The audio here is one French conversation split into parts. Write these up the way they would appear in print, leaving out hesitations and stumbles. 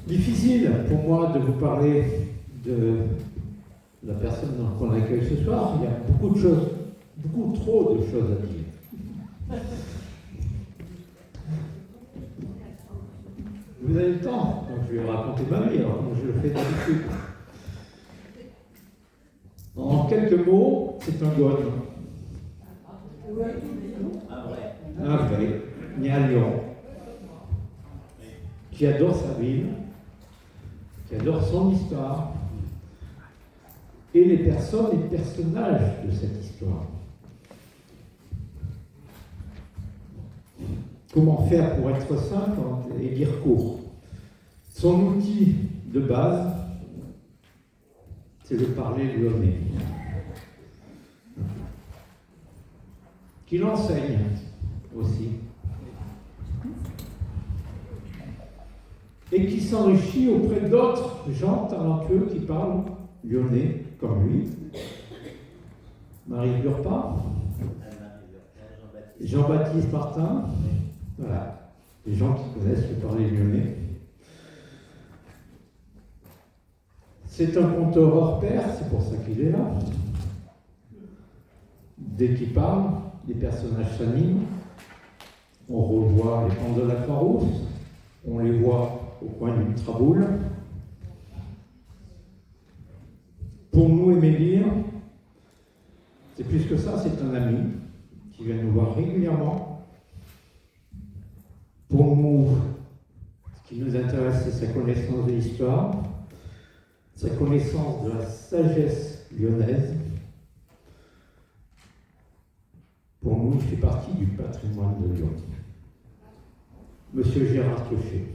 Difficile pour moi de vous parler de la personne qu'on accueille ce soir. Il y a beaucoup de choses, beaucoup trop de choses à dire. Vous avez le temps, donc je vais raconter ma vie, alors comme je le fais d'habitude. En quelques mots, c'est un gone. Un vrai, né à Lyon, qui adore sa ville, qui adore son histoire, et les personnes et les personnages de cette histoire. Comment faire pour être simple et dire court? Son outil de base, c'est le parler lyonnais. Qu'il enseigne aussi. Et qui s'enrichit auprès d'autres gens talentueux qui parlent lyonnais comme lui. Marie Burpa, Jean-Baptiste Martin, voilà, les gens qui connaissent le parler lyonnais. C'est un conteur hors pair, c'est pour ça qu'il est là. Dès qu'il parle, les personnages s'animent. On revoit les pentes de la Croix-Rousse, on les voit au coin d'une traboule. Pour nous, aimer lire, c'est plus que ça, c'est un ami qui vient nous voir régulièrement. Pour nous, ce qui nous intéresse, c'est sa connaissance de l'histoire, sa connaissance de la sagesse lyonnaise. Pour nous, il fait partie du patrimoine de Lyon. Monsieur Gérard Clocher.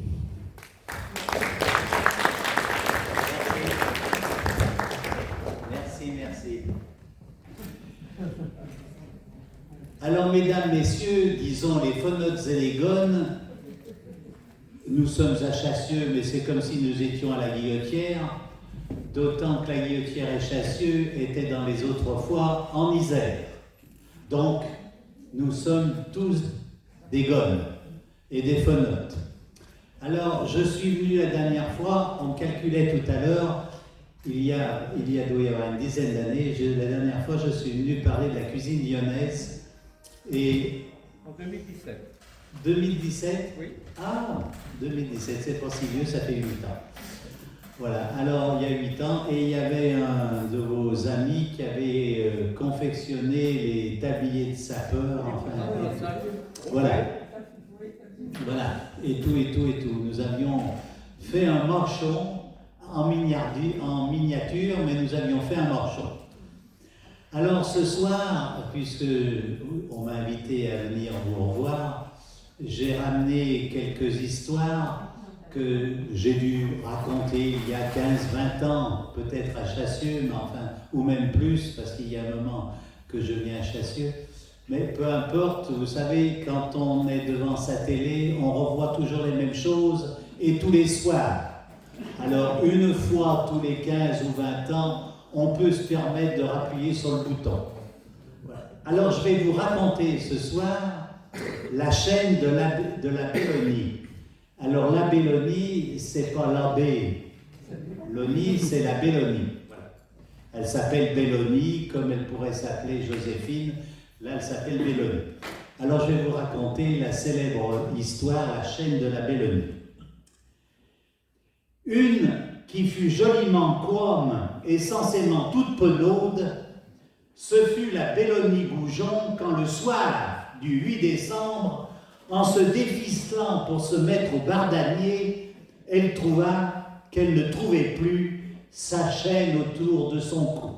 Merci. Alors, mesdames, messieurs, disons les phonotes et les gones, nous sommes à Chassieux, mais c'est comme si nous étions à la Guillotière, d'autant que la Guillotière et Chassieux étaient dans les autres fois en Isère. Donc, nous sommes tous des gones et des phonotes. Alors, je suis venu la dernière fois, on calculait tout à l'heure, il y a doit y avoir une dizaine d'années, la dernière fois, je suis venu parler de la cuisine lyonnaise. Et en 2017. 2017 ? Oui. Ah, 2017, c'est pas si vieux, ça fait 8 ans. Voilà, alors il y a 8 ans, et il y avait un de vos amis qui avait confectionné les tabliers de sapeurs, enfin, voilà, et tout. Nous avions fait un marchon en miniature, mais nous avions fait un marchon. Alors ce soir, puisque on m'a invité à venir vous revoir, j'ai ramené quelques histoires que j'ai dû raconter il y a 15-20 ans, peut-être à Chassieux, mais enfin, ou même plus, parce qu'il y a un moment que je viens à Chassieux. Mais peu importe, vous savez, quand on est devant sa télé, on revoit toujours les mêmes choses, et tous les soirs. Alors, une fois tous les 15 ou 20 ans, on peut se permettre de rappuyer sur le bouton. Voilà. Alors, je vais vous raconter ce soir la chaîne de la Bellonie. Alors, la Bellonie, c'est pas l'abbé. L'Onie, c'est la Bellonie. Voilà. Elle s'appelle Bellonie, comme elle pourrait s'appeler Joséphine. Là, elle s'appelle Bellonie. Alors, je vais vous raconter la célèbre histoire, la chaîne de la Bellonie. Une qui fut joliment courme et censément toute penaude, ce fut la Bellonie Goujon quand le soir du 8 décembre, en se déficelant pour se mettre au bardanier, elle trouva qu'elle ne trouvait plus sa chaîne autour de son cou.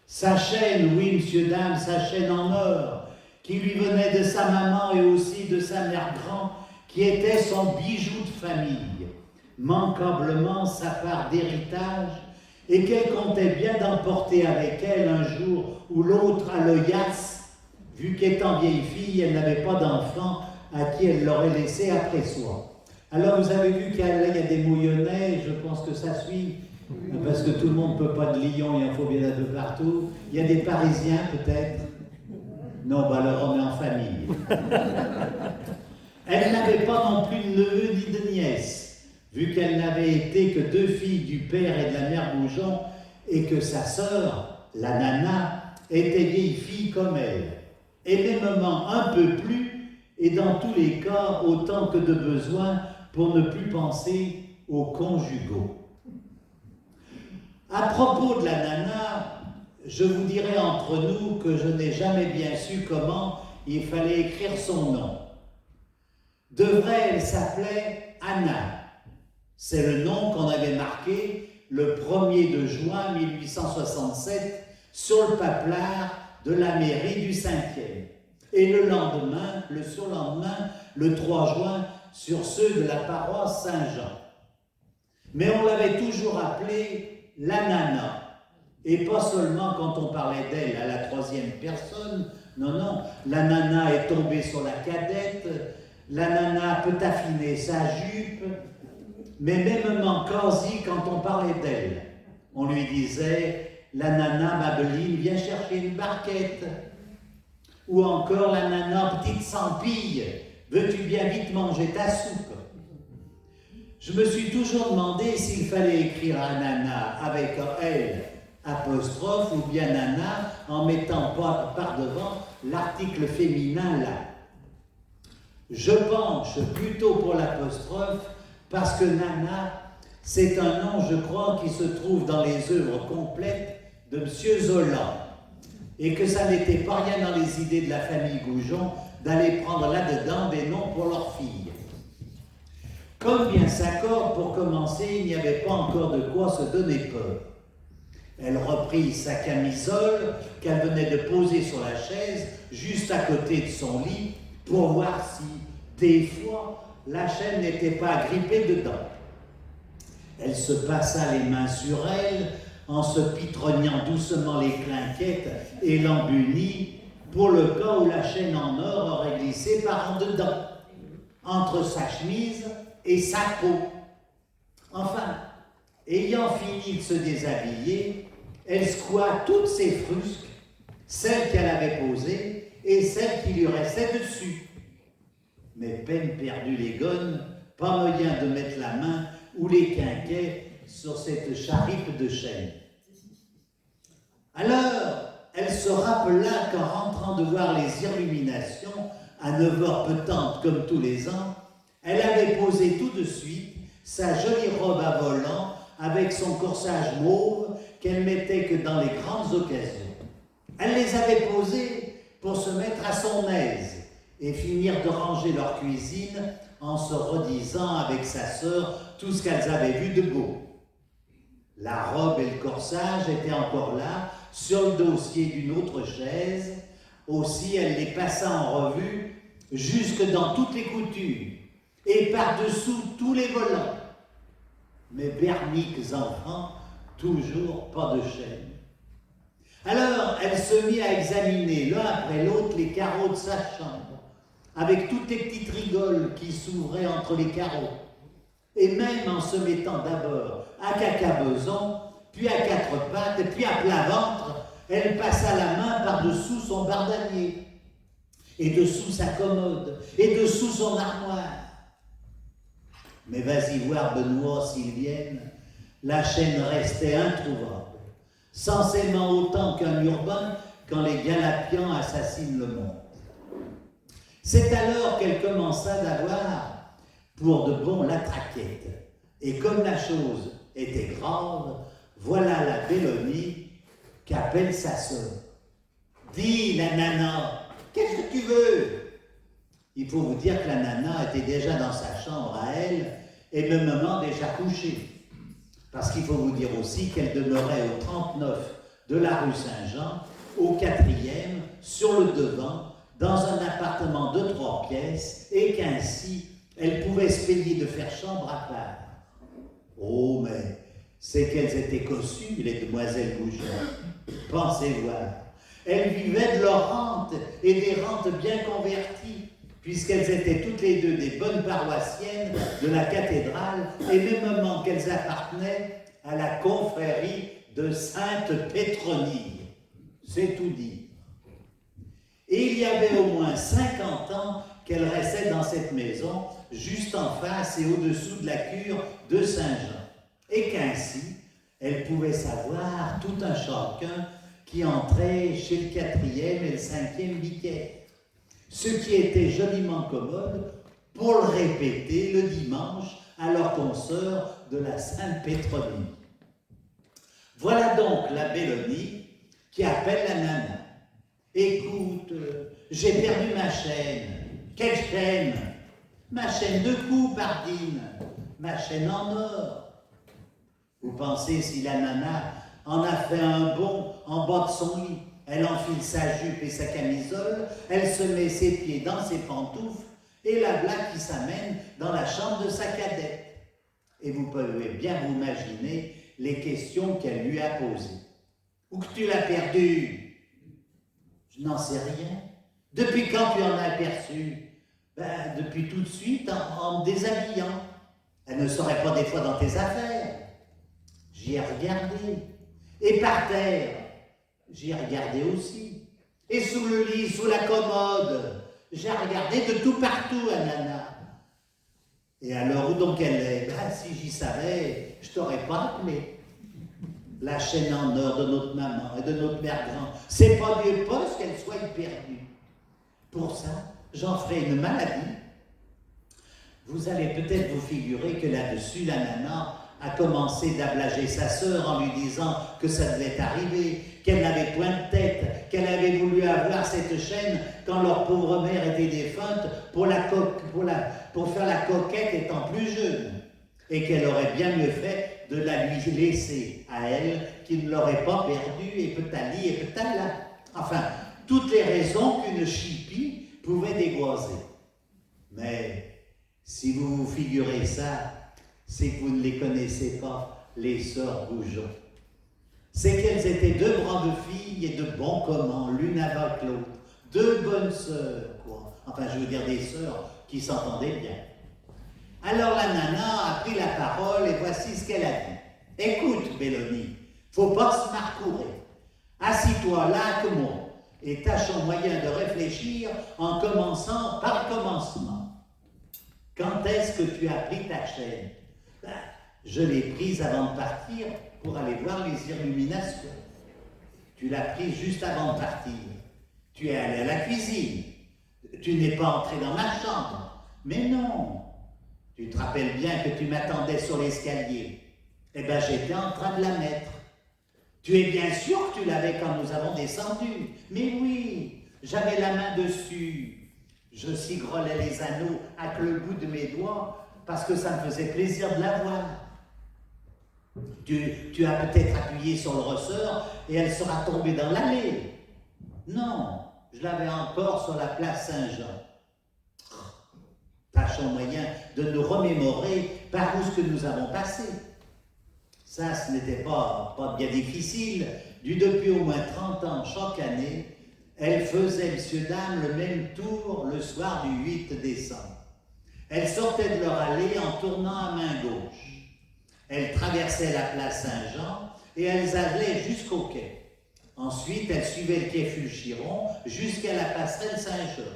Sa chaîne, oui, monsieur, dame, sa chaîne en or, qui lui venait de sa maman et aussi de sa mère grand, qui était son bijou de famille, manquablement sa part d'héritage, et qu'elle comptait bien d'emporter avec elle un jour ou l'autre à l'œillasse, vu qu'étant vieille fille, elle n'avait pas d'enfant à qui elle l'aurait laissé après soi. Alors vous avez vu qu'il y a des Mouillonnais, je pense que ça suit, parce que tout le monde ne peut pas de Lyon, il en faut bien un peu partout. Il y a des Parisiens peut-être. Non, bah alors on est en famille. Elle n'avait pas non plus de neveu ni de nièce, vu qu'elle n'avait été que 2 filles du père et de la mère Goujon, et que sa sœur, la nana, était vieille fille comme elle, et mêmement un peu plus, et dans tous les cas autant que de besoin pour ne plus penser aux conjugaux. À propos de la nana, je vous dirai entre nous que je n'ai jamais bien su comment il fallait écrire son nom. De vrai, elle s'appelait Anna. C'est le nom qu'on avait marqué le 1er de juin 1867 sur le paplard de la mairie du 5e. Et le lendemain, le surlendemain, le 3 juin, sur ceux de la paroisse Saint-Jean. Mais on l'avait toujours appelée la nana. Et pas seulement quand on parlait d'elle à la 3e personne, non, la nana est tombée sur la cadette, la nana peut affiner sa jupe, mais mêmement quasi quand on parlait d'elle. On lui disait, la nana Mabeline, viens chercher une barquette. Ou encore, la nana petite Sampille, veux-tu bien vite manger ta soupe? Je me suis toujours demandé s'il fallait écrire à nana avec un L apostrophe ou bien nana en mettant par devant l'article féminin là. Je penche plutôt pour l'apostrophe parce que nana, c'est un nom, je crois, qui se trouve dans les œuvres complètes de M. Zola et que ça n'était pas rien dans les idées de la famille Goujon d'aller prendre là-dedans des noms pour leurs filles. Comme bien s'accorde, pour commencer, il n'y avait pas encore de quoi se donner peur. Elle reprit sa camisole qu'elle venait de poser sur la chaise, juste à côté de son lit, pour voir si, des fois, la chaîne n'était pas agrippée dedans. Elle se passa les mains sur elle, en se pitrognant doucement les clinquettes et l'embunit, pour le cas où la chaîne en or aurait glissé par en dedans, entre sa chemise et sa peau. Enfin, ayant fini de se déshabiller, elle secoua toutes ses frusques, celles qu'elle avait posées et celles qui lui restaient dessus. Mais peine perdue les gonnes, pas moyen de mettre la main ou les quinquets sur cette charipe de chêne. Alors, elle se rappela qu'en rentrant de voir les illuminations, à 9h petantes comme tous les ans, elle avait posé tout de suite sa jolie robe à volants avec son corsage mauve qu'elle mettait que dans les grandes occasions. Elle les avait posées pour se mettre à son aise et finir de ranger leur cuisine en se redisant avec sa sœur tout ce qu'elles avaient vu de beau. La robe et le corsage étaient encore là, sur le dossier d'une autre chaise. Aussi, elle les passa en revue jusque dans toutes les coutures et par-dessous tous les volants. Mais berniques enfants, toujours pas de chaîne. Alors, elle se mit à examiner l'un après l'autre les carreaux de sa chambre, avec toutes les petites rigoles qui s'ouvraient entre les carreaux, et même en se mettant d'abord à cacabeson, puis à quatre pattes, puis à plat ventre, elle passa la main par-dessous son bardanier, et dessous sa commode, et dessous son armoire. Mais vas-y voir Benoît, Sylvienne, la chaîne restait introuvable, censément autant qu'un urbain quand les Galapians assassinent le monde. C'est alors qu'elle commença d'avoir pour de bon la traquette. Et comme la chose était grave, voilà la Bélonie qu'appelle sa sœur. « Dis, la nana, qu'est-ce que tu veux ?» Il faut vous dire que la nana était déjà dans sa chambre à elle, et mêmement déjà couchée. Parce qu'il faut vous dire aussi qu'elle demeurait au 39 de la rue Saint-Jean, au 4e, sur le devant, dans un appartement de 3 pièces, et qu'ainsi, elle pouvait se payer de faire chambre à part. Oh, mais c'est qu'elles étaient cossues, les demoiselles Goujon. Pensez voir. Elles vivaient de leurs rentes, et des rentes bien converties, puisqu'elles étaient toutes les deux des bonnes paroissiennes de la cathédrale, et mêmement qu'elles appartenaient à la confrérie de Sainte-Pétronille. C'est tout dit. Et il y avait au moins 50 ans qu'elles restaient dans cette maison, juste en face et au-dessous de la cure de Saint-Jean, et qu'ainsi, elle pouvait savoir tout un chacun qui entrait chez le 4e et le 5e vicaire, ce qui était joliment commode pour le répéter le dimanche à leurs consoeurs de la Sainte Pétronie. Voilà donc la Bélonie qui appelle la nana. Écoute, j'ai perdu ma chaîne. Quelle chaîne? Ma chaîne de cou, pardine. Ma chaîne en or. Vous pensez si la nana en a fait un bond en bas de son lit, elle enfile sa jupe et sa camisole, elle se met ses pieds dans ses pantoufles et la blague qui s'amène dans la chambre de sa cadette. Et vous pouvez bien vous imaginer les questions qu'elle lui a posées. Où que tu l'as perdue? Je n'en sais rien. Depuis quand tu en as aperçu? Ben, depuis tout de suite, en me déshabillant. Elle ne serait pas des fois dans tes affaires. J'y ai regardé. Et par terre, j'y ai regardé aussi. Et sous le lit, sous la commode, j'ai regardé de tout partout, Nana. Et alors, où donc elle est? Ben, si j'y savais, je t'aurais pas appelé. La chaîne en or de notre maman et de notre mère grand, c'est pas mieux poste qu'elle soit perdue. Pour ça, j'en ferai une maladie. Vous allez peut-être vous figurer que là-dessus, la nana a commencé d'ablager sa sœur en lui disant que ça devait arriver, qu'elle n'avait point de tête, qu'elle avait voulu avoir cette chaîne quand leur pauvre mère était défunte pour faire la coquette étant plus jeune, et qu'elle aurait bien mieux fait de la lui laisser à elle, qui ne l'aurait pas perdue, et peut-être et peut-être là. Enfin, toutes les raisons qu'une chipie pouvait dégoiser. Mais si vous vous figurez ça, c'est que vous ne les connaissez pas, les sœurs Goujon. C'est qu'elles étaient deux braves filles et de bons communs, l'une avec l'autre. Deux bonnes sœurs, quoi. Enfin, je veux dire des sœurs qui s'entendaient bien. Alors la nana a pris la parole et voici ce qu'elle a dit. Écoute, Bélonie, faut pas se marcourer. Assis-toi là que moi et tâche un moyen de réfléchir en commençant par le commencement. Quand est-ce que tu as pris ta chaîne? Ben, je l'ai prise avant de partir pour aller voir les illuminations. Tu l'as prise juste avant de partir. Tu es allé à la cuisine. Tu n'es pas entré dans ma chambre. Mais non. Tu te rappelles bien que tu m'attendais sur l'escalier. Eh bien, j'étais en train de la mettre. Tu es bien sûr que tu l'avais quand nous avons descendu. Mais oui, j'avais la main dessus. Je cigrolais les anneaux avec le bout de mes doigts parce que ça me faisait plaisir de la voir. Tu as peut-être appuyé sur le ressort et elle sera tombée dans l'allée. Non, je l'avais encore sur la place Saint-Jean. Tâchons moyen de nous remémorer par où ce que nous avons passé. Ça, ce n'était pas bien difficile. Depuis au moins 30 ans, chaque année, elle faisait, messieurs, dames, le même tour le soir du 8 décembre. Elles sortaient de leur allée en tournant à main gauche. Elles traversaient la place Saint-Jean et elles allaient jusqu'au quai. Ensuite, elles suivaient le quai Fulchiron jusqu'à la passerelle Saint-Georges.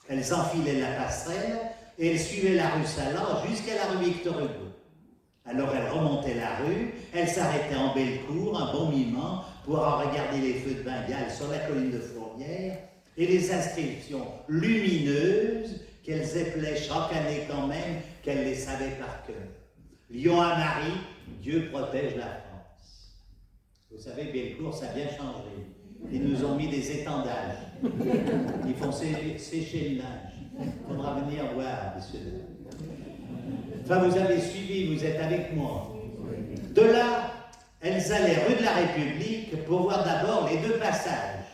Elles enfilaient la passerelle et elles suivaient la rue Salan jusqu'à la rue Victor Hugo. Alors elles remontaient la rue, elles s'arrêtaient en Bellecour, un bon moment, pour en regarder les feux de Bengale sur la colline de Fourvière et les inscriptions lumineuses qu'elles épelaient chaque année quand même, qu'elles les savaient par cœur. Lyon à Marie, Dieu protège la France. Vous savez, Bellecour, ça a bien changé. Ils nous ont mis des étendages. Ils font sécher le linge. Il faudra venir voir, messieurs. Enfin, vous avez suivi, vous êtes avec moi. De là, elles allaient rue de la République pour voir d'abord les deux passages.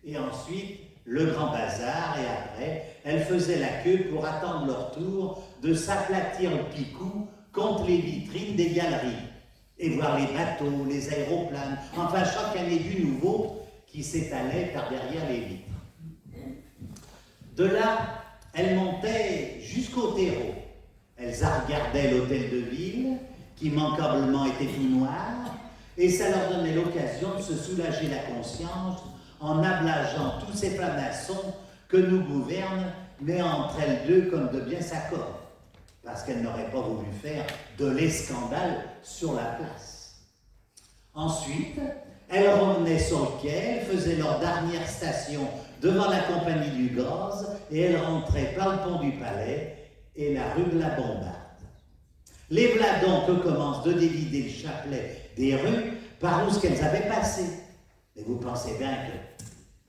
Et ensuite, le grand bazar. Et après, elles faisaient la queue pour attendre leur tour de s'aplatir le picou contre les vitrines des galeries. Et voir les bateaux, les aéroplanes, enfin chaque année du nouveau qui s'étalait par derrière les vitres. De là, elles montaient jusqu'au terreau. Elles regardaient l'hôtel de ville, qui immanquablement était tout noir, et ça leur donnait l'occasion de se soulager la conscience en ablageant tous ces francs-maçons que nous gouvernent mais entre elles deux comme de bien s'accorde, parce qu'elle n'aurait pas voulu faire de l'escandale sur la place. Ensuite, elles revenaient sur le quai, elles faisaient leur dernière station devant la compagnie du gaz, et elles rentraient par le pont du Palais et la rue de la Bombarde. Les voilà donc que commencent de dévider le chapelet des rues par où ce qu'elles avaient passé. Et vous pensez bien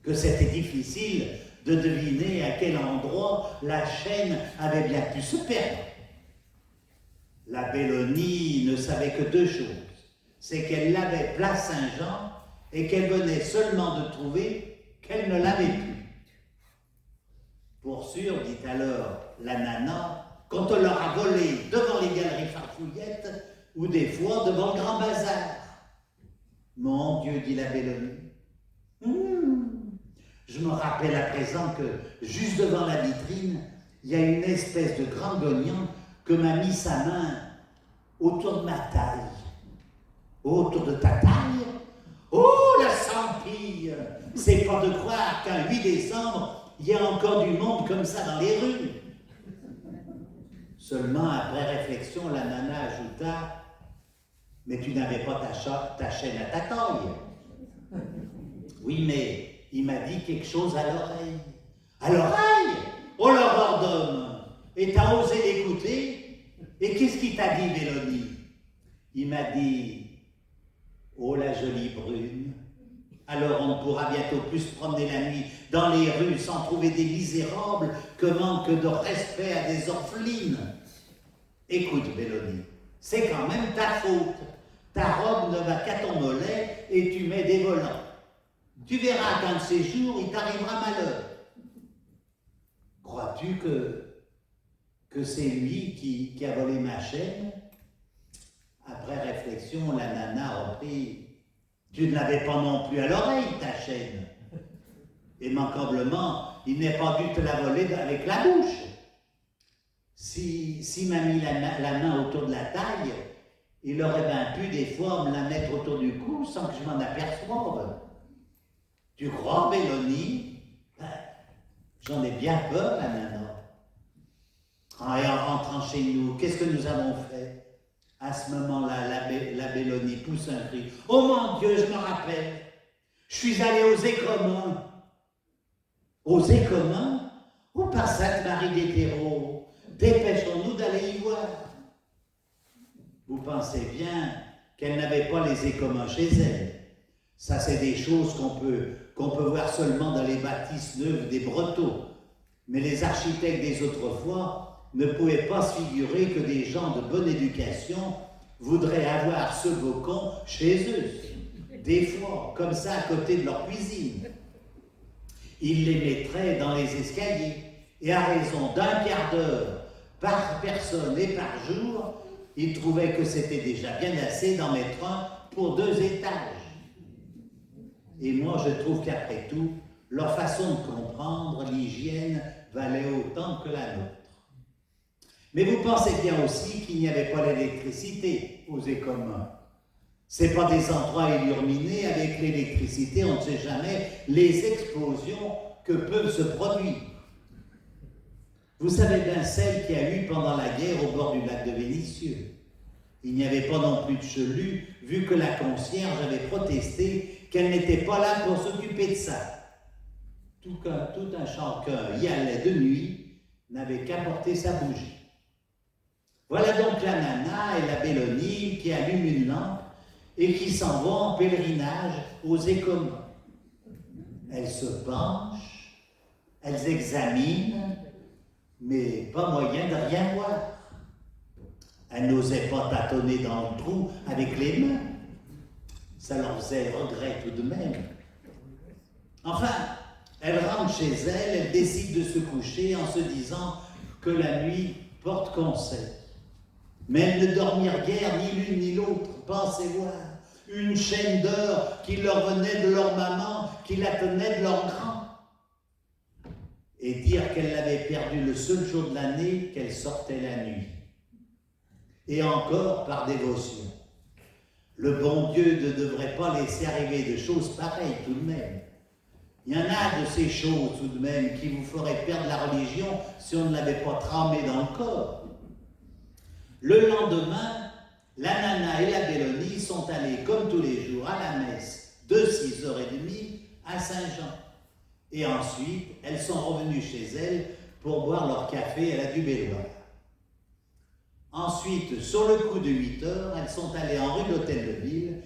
que c'était difficile de deviner à quel endroit la chaîne avait bien pu se perdre. La Belloni ne savait que deux choses, c'est qu'elle l'avait place Saint-Jean et qu'elle venait seulement de trouver qu'elle ne l'avait plus. Pour sûr, dit alors la nana, quand on leur a volé devant les galeries farfouillettes ou des fois devant le grand bazar. Mon Dieu, dit la Belloni. Je me rappelle à présent que juste devant la vitrine, il y a une espèce de grand gognon que m'a mis sa main autour de ma taille. Autour de ta taille? Oh, la sampille! C'est pas de croire qu'un 8 décembre, il y a encore du monde comme ça dans les rues. Seulement, après réflexion, la nana ajouta, « Mais tu n'avais pas ta chaîne à ta taille. » Oui, mais il m'a dit quelque chose à l'oreille. À l'oreille? Oh, l'horreur d'homme! Et t'as osé l'écouter? Et qu'est-ce qu'il t'a dit, Belloni? Il m'a dit, « Oh, la jolie brune, alors on ne pourra bientôt plus se promener la nuit dans les rues sans trouver des misérables que manquent de respect à des orphelines. » Écoute, Belloni, c'est quand même ta faute. Ta robe ne va qu'à ton mollet et tu mets des volants. Tu verras qu'un de ces jours, il t'arrivera malheur. Crois-tu que c'est lui qui a volé ma chaîne? Après réflexion, la nana reprit, « Tu ne l'avais pas non plus à l'oreille, ta chaîne. Et manquablement, il n'est pas dû te la voler avec la bouche. Si m'a mis la main autour de la taille, il aurait bien pu des fois me la mettre autour du cou sans que je m'en aperçoive. Tu crois, Belloni? Ben, j'en ai bien peur, la nana. Et en rentrant chez nous, qu'est-ce que nous avons fait? À ce moment-là, la Belloni pousse un cri. « Oh mon Dieu, je me rappelle, je suis allé aux Écommuns. » Aux Écommuns? Où par Sainte-Marie des Terreaux? Dépêchons-nous d'aller y voir. Vous pensez bien qu'elle n'avait pas les Écommuns chez elle. Ça, c'est des choses qu'on peut voir seulement dans les bâtisses neuves des Bretons. Mais les architectes des autrefois ne pouvaient pas se figurer que des gens de bonne éducation voudraient avoir ce bocon chez eux, des fois, comme ça, à côté de leur cuisine. Ils les mettraient dans les escaliers, et à raison d'un quart d'heure par personne et par jour, ils trouvaient que c'était déjà bien assez d'en mettre un pour 2 étages. Et moi, je trouve qu'après tout, leur façon de comprendre l'hygiène valait autant que la nôtre. Mais vous pensez bien aussi qu'il n'y avait pas l'électricité aux Écommuns. C'est pas des endroits illuminés avec l'électricité, on ne sait jamais les explosions que peuvent se produire. Vous savez bien celle qu'il y a eu pendant la guerre au bord du lac de Vénissieux. Il n'y avait pas non plus de chelut, vu que la concierge avait protesté qu'elle n'était pas là pour s'occuper de ça. Tout un chacun y allait de nuit, n'avait qu'à porter sa bougie. Voilà donc la nana et la Belloni qui allument une lampe et qui s'en vont en pèlerinage aux Écommuns. Elles se penchent, elles examinent, mais pas moyen de rien voir. Elles n'osaient pas tâtonner dans le trou avec les mains. Ça leur faisait regret tout de même. Enfin, elles rentrent chez elles, elles décident de se coucher en se disant que la nuit porte conseil. Mais elles ne dormirent guère ni l'une ni l'autre, pensez voir. Une chaîne d'or qui leur venait de leur maman, qui la tenait de leur grand. Et dire qu'elle l'avait perdue le seul jour de l'année qu'elle sortait la nuit. Et encore par dévotion. Le bon Dieu ne devrait pas laisser arriver de choses pareilles tout de même. Il y en a de ces choses tout de même qui vous feraient perdre la religion si on ne l'avait pas trempée dans le corps. Le lendemain, la nana et la Bélonie sont allées comme tous les jours à la messe de 6h30 à Saint-Jean. Et ensuite, elles sont revenues chez elles pour boire leur café à la Dubelloire. Ensuite, sur le coup de 8h, elles sont allées en rue d'Hôtel de Ville,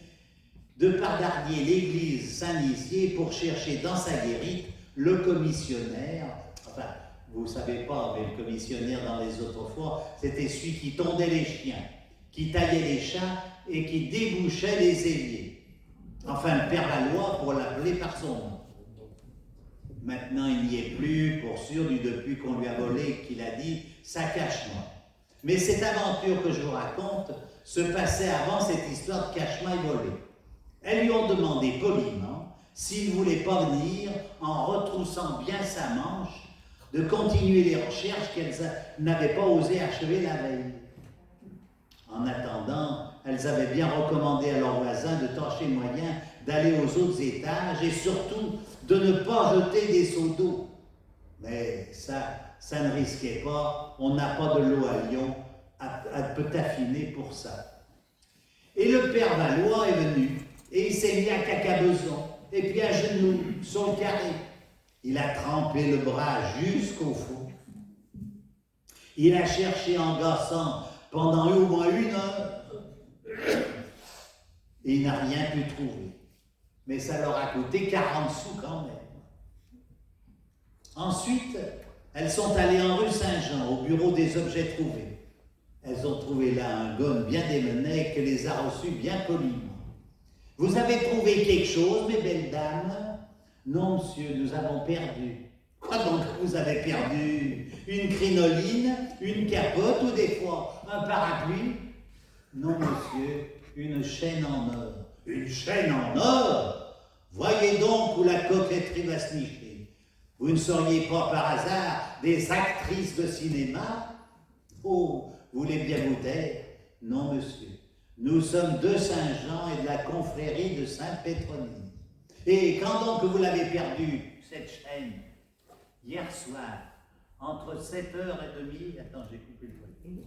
de Pardardier l'église Saint-Nizier pour chercher dans sa guérite le commissionnaire. Enfin, vous ne savez pas, mais le commissionnaire dans les autres fois, c'était celui qui tondait les chiens, qui taillait les chats et qui débouchait les éviers. Enfin, le Père Valois pour l'appeler par son nom. Maintenant, il n'y est plus, pour sûr, depuis qu'on lui a volé, qu'il a dit « ça cache-moi ». Mais cette aventure que je vous raconte se passait avant cette histoire de cache-moi et volé. Elles lui ont demandé poliment s'il ne voulait pas venir, en retroussant bien sa manche, de continuer les recherches qu'elles n'avaient pas osé achever la veille. En attendant, elles avaient bien recommandé à leurs voisins de tâcher moyen d'aller aux autres étages et surtout de ne pas jeter des seaux d'eau. Mais ça ne risquait pas, on n'a pas de l'eau à Lyon à peut affiner pour ça. Et le Père Valois est venu et il s'est mis à cacabeson et puis à genoux sur le carré. Il a trempé le bras jusqu'au fond. Il a cherché en gassant pendant au moins 1 heure et il n'a rien pu trouver. Mais ça leur a coûté 40 sous quand même. Ensuite, elles sont allées en rue Saint-Jean, au bureau des objets trouvés. Elles ont trouvé là un gomme bien démené que les a reçus bien poliment. « Vous avez trouvé quelque chose, mes belles dames ?»« Non, monsieur, nous avons perdu. »« Quoi donc vous avez perdu? Une crinoline, une capote ou des fois un parapluie ?»« Non, monsieur, une chaîne en or. »« Une chaîne en or? Voyez donc où la coquetterie va se nicher. Vous ne seriez pas par hasard des actrices de cinéma? Oh, vous voulez bien vous taire? Non, monsieur. Nous sommes de Saint-Jean et de la confrérie de Sainte-Pétronille. Et quand donc vous l'avez perdue, cette chaîne? Hier soir, entre 7h30... Attends, j'ai coupé le volume.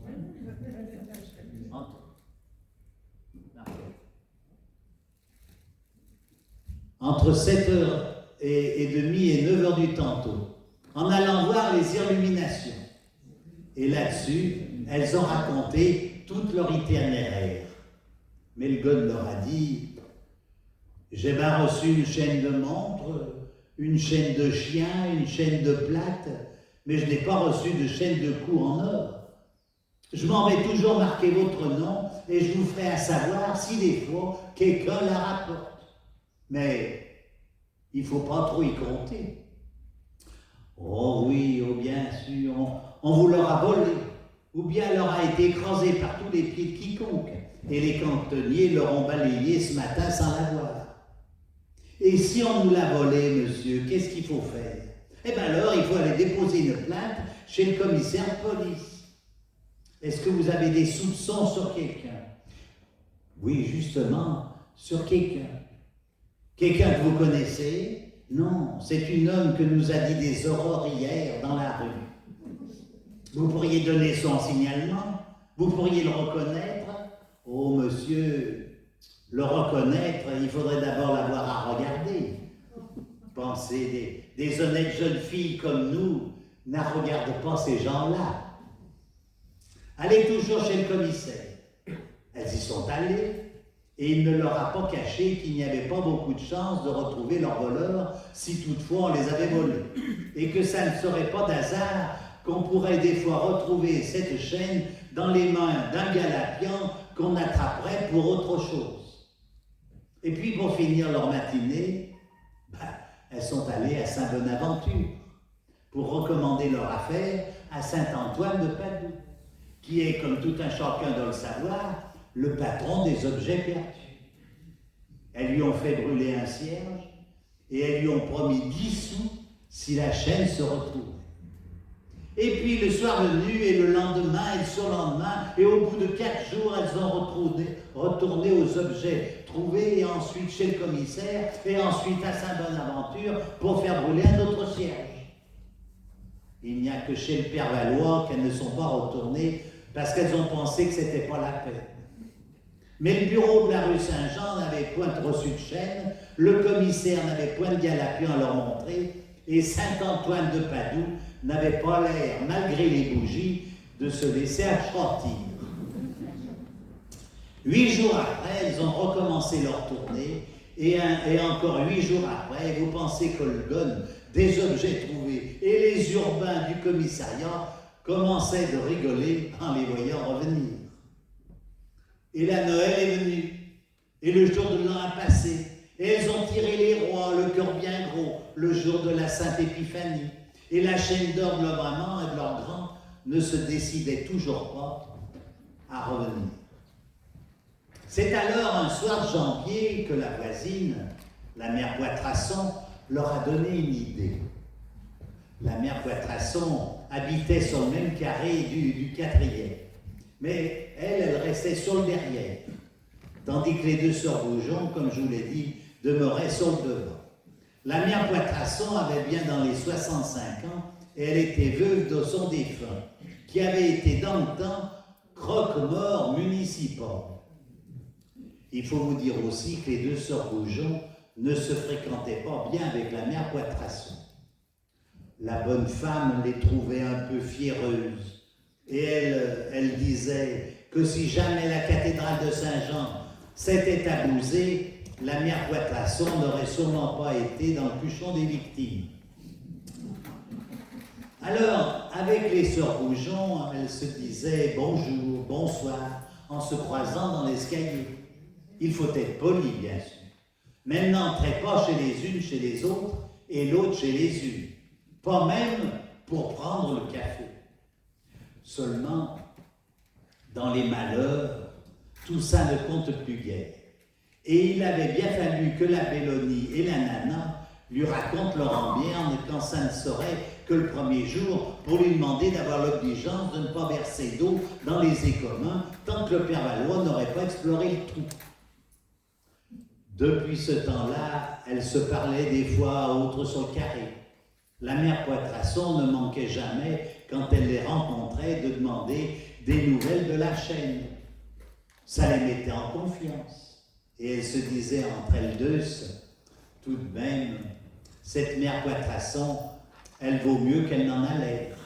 Entre 7h30 et 9h du tantôt, en allant voir les illuminations. Et là-dessus, elles ont raconté toute leur itinéraire. Mais le gars leur a dit « J'ai bien reçu une chaîne de montre, une chaîne de chien, une chaîne de plate, mais je n'ai pas reçu de chaîne de cou en or. Je m'en vais toujours marquer votre nom et je vous ferai à savoir si des fois quelqu'un la rapporte. Mais il ne faut pas trop y compter. » Oh oui, oh bien sûr, on vous l'aura volé, ou bien elle aura été écrasée par tous les pieds de quiconque, et les cantonniers l'auront balayée ce matin sans la voir. Et si on nous l'a volée, monsieur, qu'est-ce qu'il faut faire? Eh bien alors, il faut aller déposer une plainte chez le commissaire de police. Est-ce que vous avez des soupçons sur quelqu'un? Oui, justement, sur quelqu'un. Quelqu'un que vous connaissez? Non, c'est un homme que nous a dit des horreurs hier dans la rue. Vous pourriez donner son signalement? Vous pourriez le reconnaître? Oh, monsieur, le reconnaître, il faudrait d'abord l'avoir à regarder. Pensez, des honnêtes jeunes filles comme nous ne regardent pas ces gens-là. Allez toujours chez le commissaire. Elles y sont allées. Et il ne leur a pas caché qu'il n'y avait pas beaucoup de chances de retrouver leurs voleurs si toutefois on les avait volés. Et que ça ne serait pas d'hasard qu'on pourrait des fois retrouver cette chaîne dans les mains d'un galapian qu'on attraperait pour autre chose. Et puis pour finir leur matinée, elles sont allées à Saint-Bonaventure pour recommander leur affaire à Saint-Antoine de Padoue, qui est, comme tout un chacun doit le savoir, le patron des objets perdus. Elles lui ont fait brûler un cierge et elles lui ont promis 10 sous si la chaîne se retrouve. Et puis le soir venu et le lendemain et le surlendemain et au bout de 4 jours, elles ont retourné aux objets trouvé, et ensuite chez le commissaire, et ensuite à Saint-Bonaventure pour faire brûler un autre cierge. Il n'y a que chez le Père Valois qu'elles ne sont pas retournées parce qu'elles ont pensé que c'était pas la peine. Mais le bureau de la rue Saint-Jean n'avait point reçu de chaîne, le commissaire n'avait point de galapion à leur montrer, et Saint-Antoine de Padoue n'avait pas l'air, malgré les bougies, de se laisser achantir. 8 jours après, elles ont recommencé leur tournée, et encore 8 jours après, vous pensez qu'Olgon, des objets trouvés, et les urbains du commissariat commençaient de rigoler en les voyant revenir. Et la Noël est venue, et le jour de l'an a passé, et elles ont tiré les rois, le cœur bien gros, le jour de la Sainte Épiphanie, et la chaîne d'or de leur maman et de leur grand ne se décidait toujours pas à revenir. C'est alors un soir de janvier que la voisine, la mère Poitrasson, leur a donné une idée. La mère Poitrasson habitait sur le même carré du 4e, mais elle restait sur le derrière, tandis que les 2 sœurs Goujon, comme je vous l'ai dit, demeuraient sur le devant. La mère Poitrasson avait bien dans les 65 ans et elle était veuve de son défunt, qui avait été dans le temps croque-mort municipal. Il faut vous dire aussi que les 2 sœurs Goujon ne se fréquentaient pas bien avec la mère Poitrasson. La bonne femme les trouvait un peu fiéreuses et elle disait que si jamais la cathédrale de Saint-Jean s'était abousée, la mère Poitrasson n'aurait sûrement pas été dans le cuchon des victimes. Alors, avec les sœurs Goujon, elles se disaient bonjour, bonsoir, en se croisant dans l'escalier. Il faut être poli, bien sûr. Mais n'entrez pas chez les unes, chez les autres, et l'autre chez les unes. Pas même pour prendre le café. Seulement, dans les malheurs, tout ça ne compte plus guère. Et il avait bien fallu que la Bélonie et la Nana lui racontent leur ambiance quand ça ne serait que le premier jour pour lui demander d'avoir l'obligeance de ne pas verser d'eau dans les ais communs tant que le Père Valois n'aurait pas exploré le trou. Depuis ce temps-là, elles se parlaient des fois à autres sur le carré. La mère Poitrasson ne manquait jamais, quand elle les rencontrait, de demander des nouvelles de la chaîne. Ça les mettait en confiance. Et elles se disaient entre elles deux, tout de même, cette mère Poitrasson, elle vaut mieux qu'elle n'en a l'air.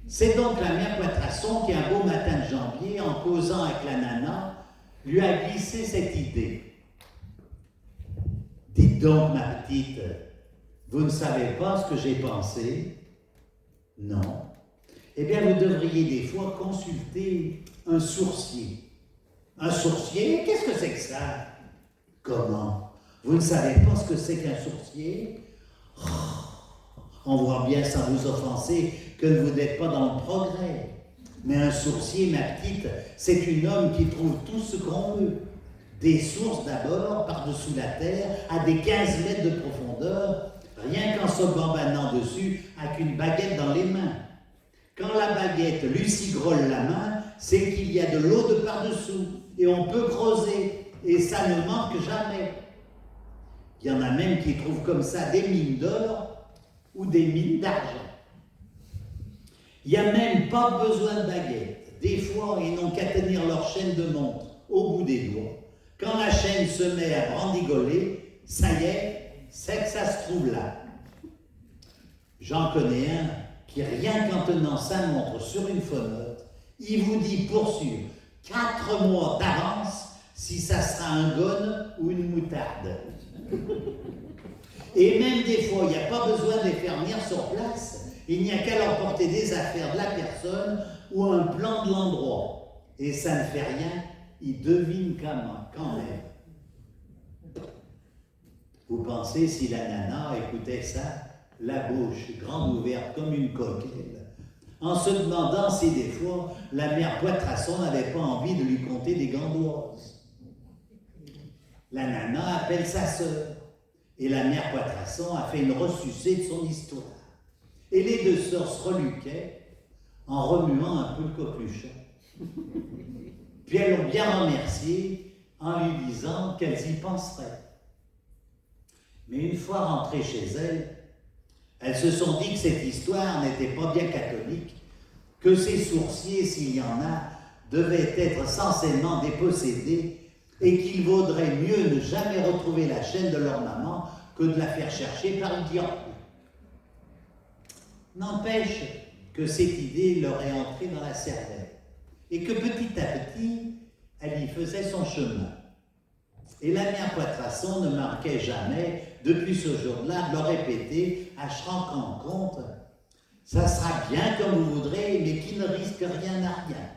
C'est donc la mère Poitrasson qui, un beau matin de janvier, en causant avec la nana, lui a glissé cette idée. Dites donc, ma petite, vous ne savez pas ce que j'ai pensé? Non. Eh bien, vous devriez des fois consulter un sourcier. Un sourcier? Qu'est-ce que c'est que ça? Comment? Vous ne savez pas ce que c'est qu'un sourcier? Oh, on voit bien, sans vous offenser, que vous n'êtes pas dans le progrès. Mais un sourcier, ma petite, c'est un homme qui trouve tout ce qu'on veut. Des sources d'abord, par-dessous la terre, à des 15 mètres de profondeur, rien qu'en se bambanant dessus avec une baguette dans les mains. Quand la baguette lui cigrolle la main, c'est qu'il y a de l'eau de par-dessous, et on peut creuser, et ça ne manque jamais. Il y en a même qui trouvent comme ça des mines d'or ou des mines d'argent. Il n'y a même pas besoin de baguette. Des fois, ils n'ont qu'à tenir leur chaîne de montre au bout des doigts. Quand la chaîne se met à brandigoler, ça y est, c'est que ça se trouve là. J'en connais un qui, rien qu'en tenant sa montre sur une fenêtre, il vous dit pour sûr, 4 mois d'avance, si ça sera un gone ou une moutarde. Et même des fois, il n'y a pas besoin de les faire venir sur place, il n'y a qu'à leur porter des affaires de la personne ou un plan de l'endroit. Et ça ne fait rien, ils devinent quand même. Vous pensez si la nana écoutait ça, la bouche grande ouverte comme une coquille, en se demandant si des fois la mère Poitrasson n'avait pas envie de lui conter des gandoises. La nana appelle sa sœur, et la mère Poitrasson a fait une ressucée de son histoire. Et les 2 sœurs se reluquaient en remuant un peu le coqueluchon. Puis elles l'ont bien remercié, en lui disant qu'elles y penseraient. Mais une fois rentrées chez elles se sont dit que cette histoire n'était pas bien catholique, que ces sourciers, s'il y en a, devaient être censément dépossédés et qu'il vaudrait mieux ne jamais retrouver la chaîne de leur maman que de la faire chercher par le diable. N'empêche que cette idée leur est entrée dans la cervelle et que petit à petit, elle y faisait son chemin. Et la mère Poitrasson ne manquait jamais, depuis ce jour-là, de leur répéter, à se rendre compte, ça sera bien comme vous voudrez, mais qui ne risque rien à rien.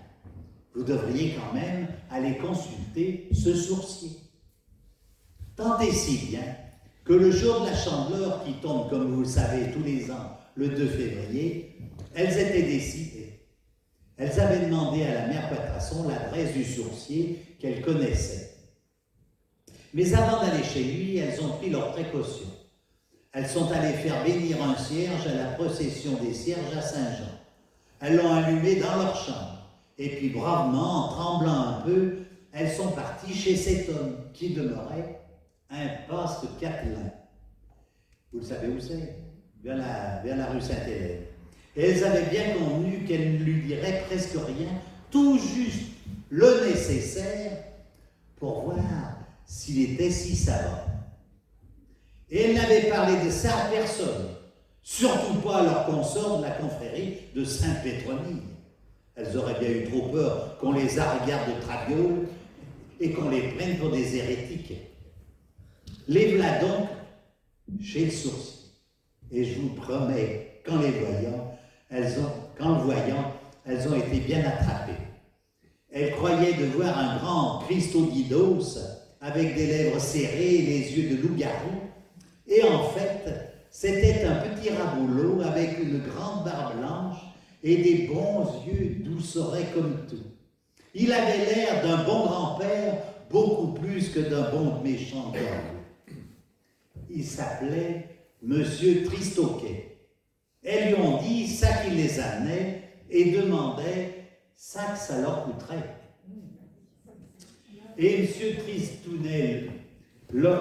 Vous devriez quand même aller consulter ce sourcier. Tant et si bien que le jour de la Chandeleur, qui tombe, comme vous le savez, tous les ans, le 2 février, elles étaient décidées. Elles avaient demandé à la mère Poitrasson l'adresse du sourcier qu'elles connaissaient. Mais avant d'aller chez lui, elles ont pris leurs précautions. Elles sont allées faire bénir un cierge à la procession des cierges à Saint-Jean. Elles l'ont allumé dans leur chambre. Et puis bravement, en tremblant un peu, elles sont parties chez cet homme qui demeurait impasse de Catelin. Vous le savez où c'est? Vers la rue Sainte-Hélène. Et elles avaient bien convenu qu'elles ne lui diraient presque rien, tout juste le nécessaire pour voir s'il était si savant. Et elles n'avaient parlé de ça à personne, surtout pas à leur consort de la confrérie de Sainte-Pétronille. Elles auraient bien eu trop peur qu'on les regarde de traviole et qu'on les prenne pour des hérétiques. Les voilà donc chez le sourcier. Et je vous promets qu'en le voyant, elles ont été bien attrapées. Elles croyaient de voir un grand Christodidos avec des lèvres serrées et les yeux de loup-garou. Et en fait, c'était un petit raboulot avec une grande barbe blanche et des bons yeux doucerets comme tout. Il avait l'air d'un bon grand-père, beaucoup plus que d'un bon méchant homme. Il s'appelait Monsieur Tristoquet. Elles lui ont dit ça qui les amenait et demandaient ça que ça leur coûterait. Et Monsieur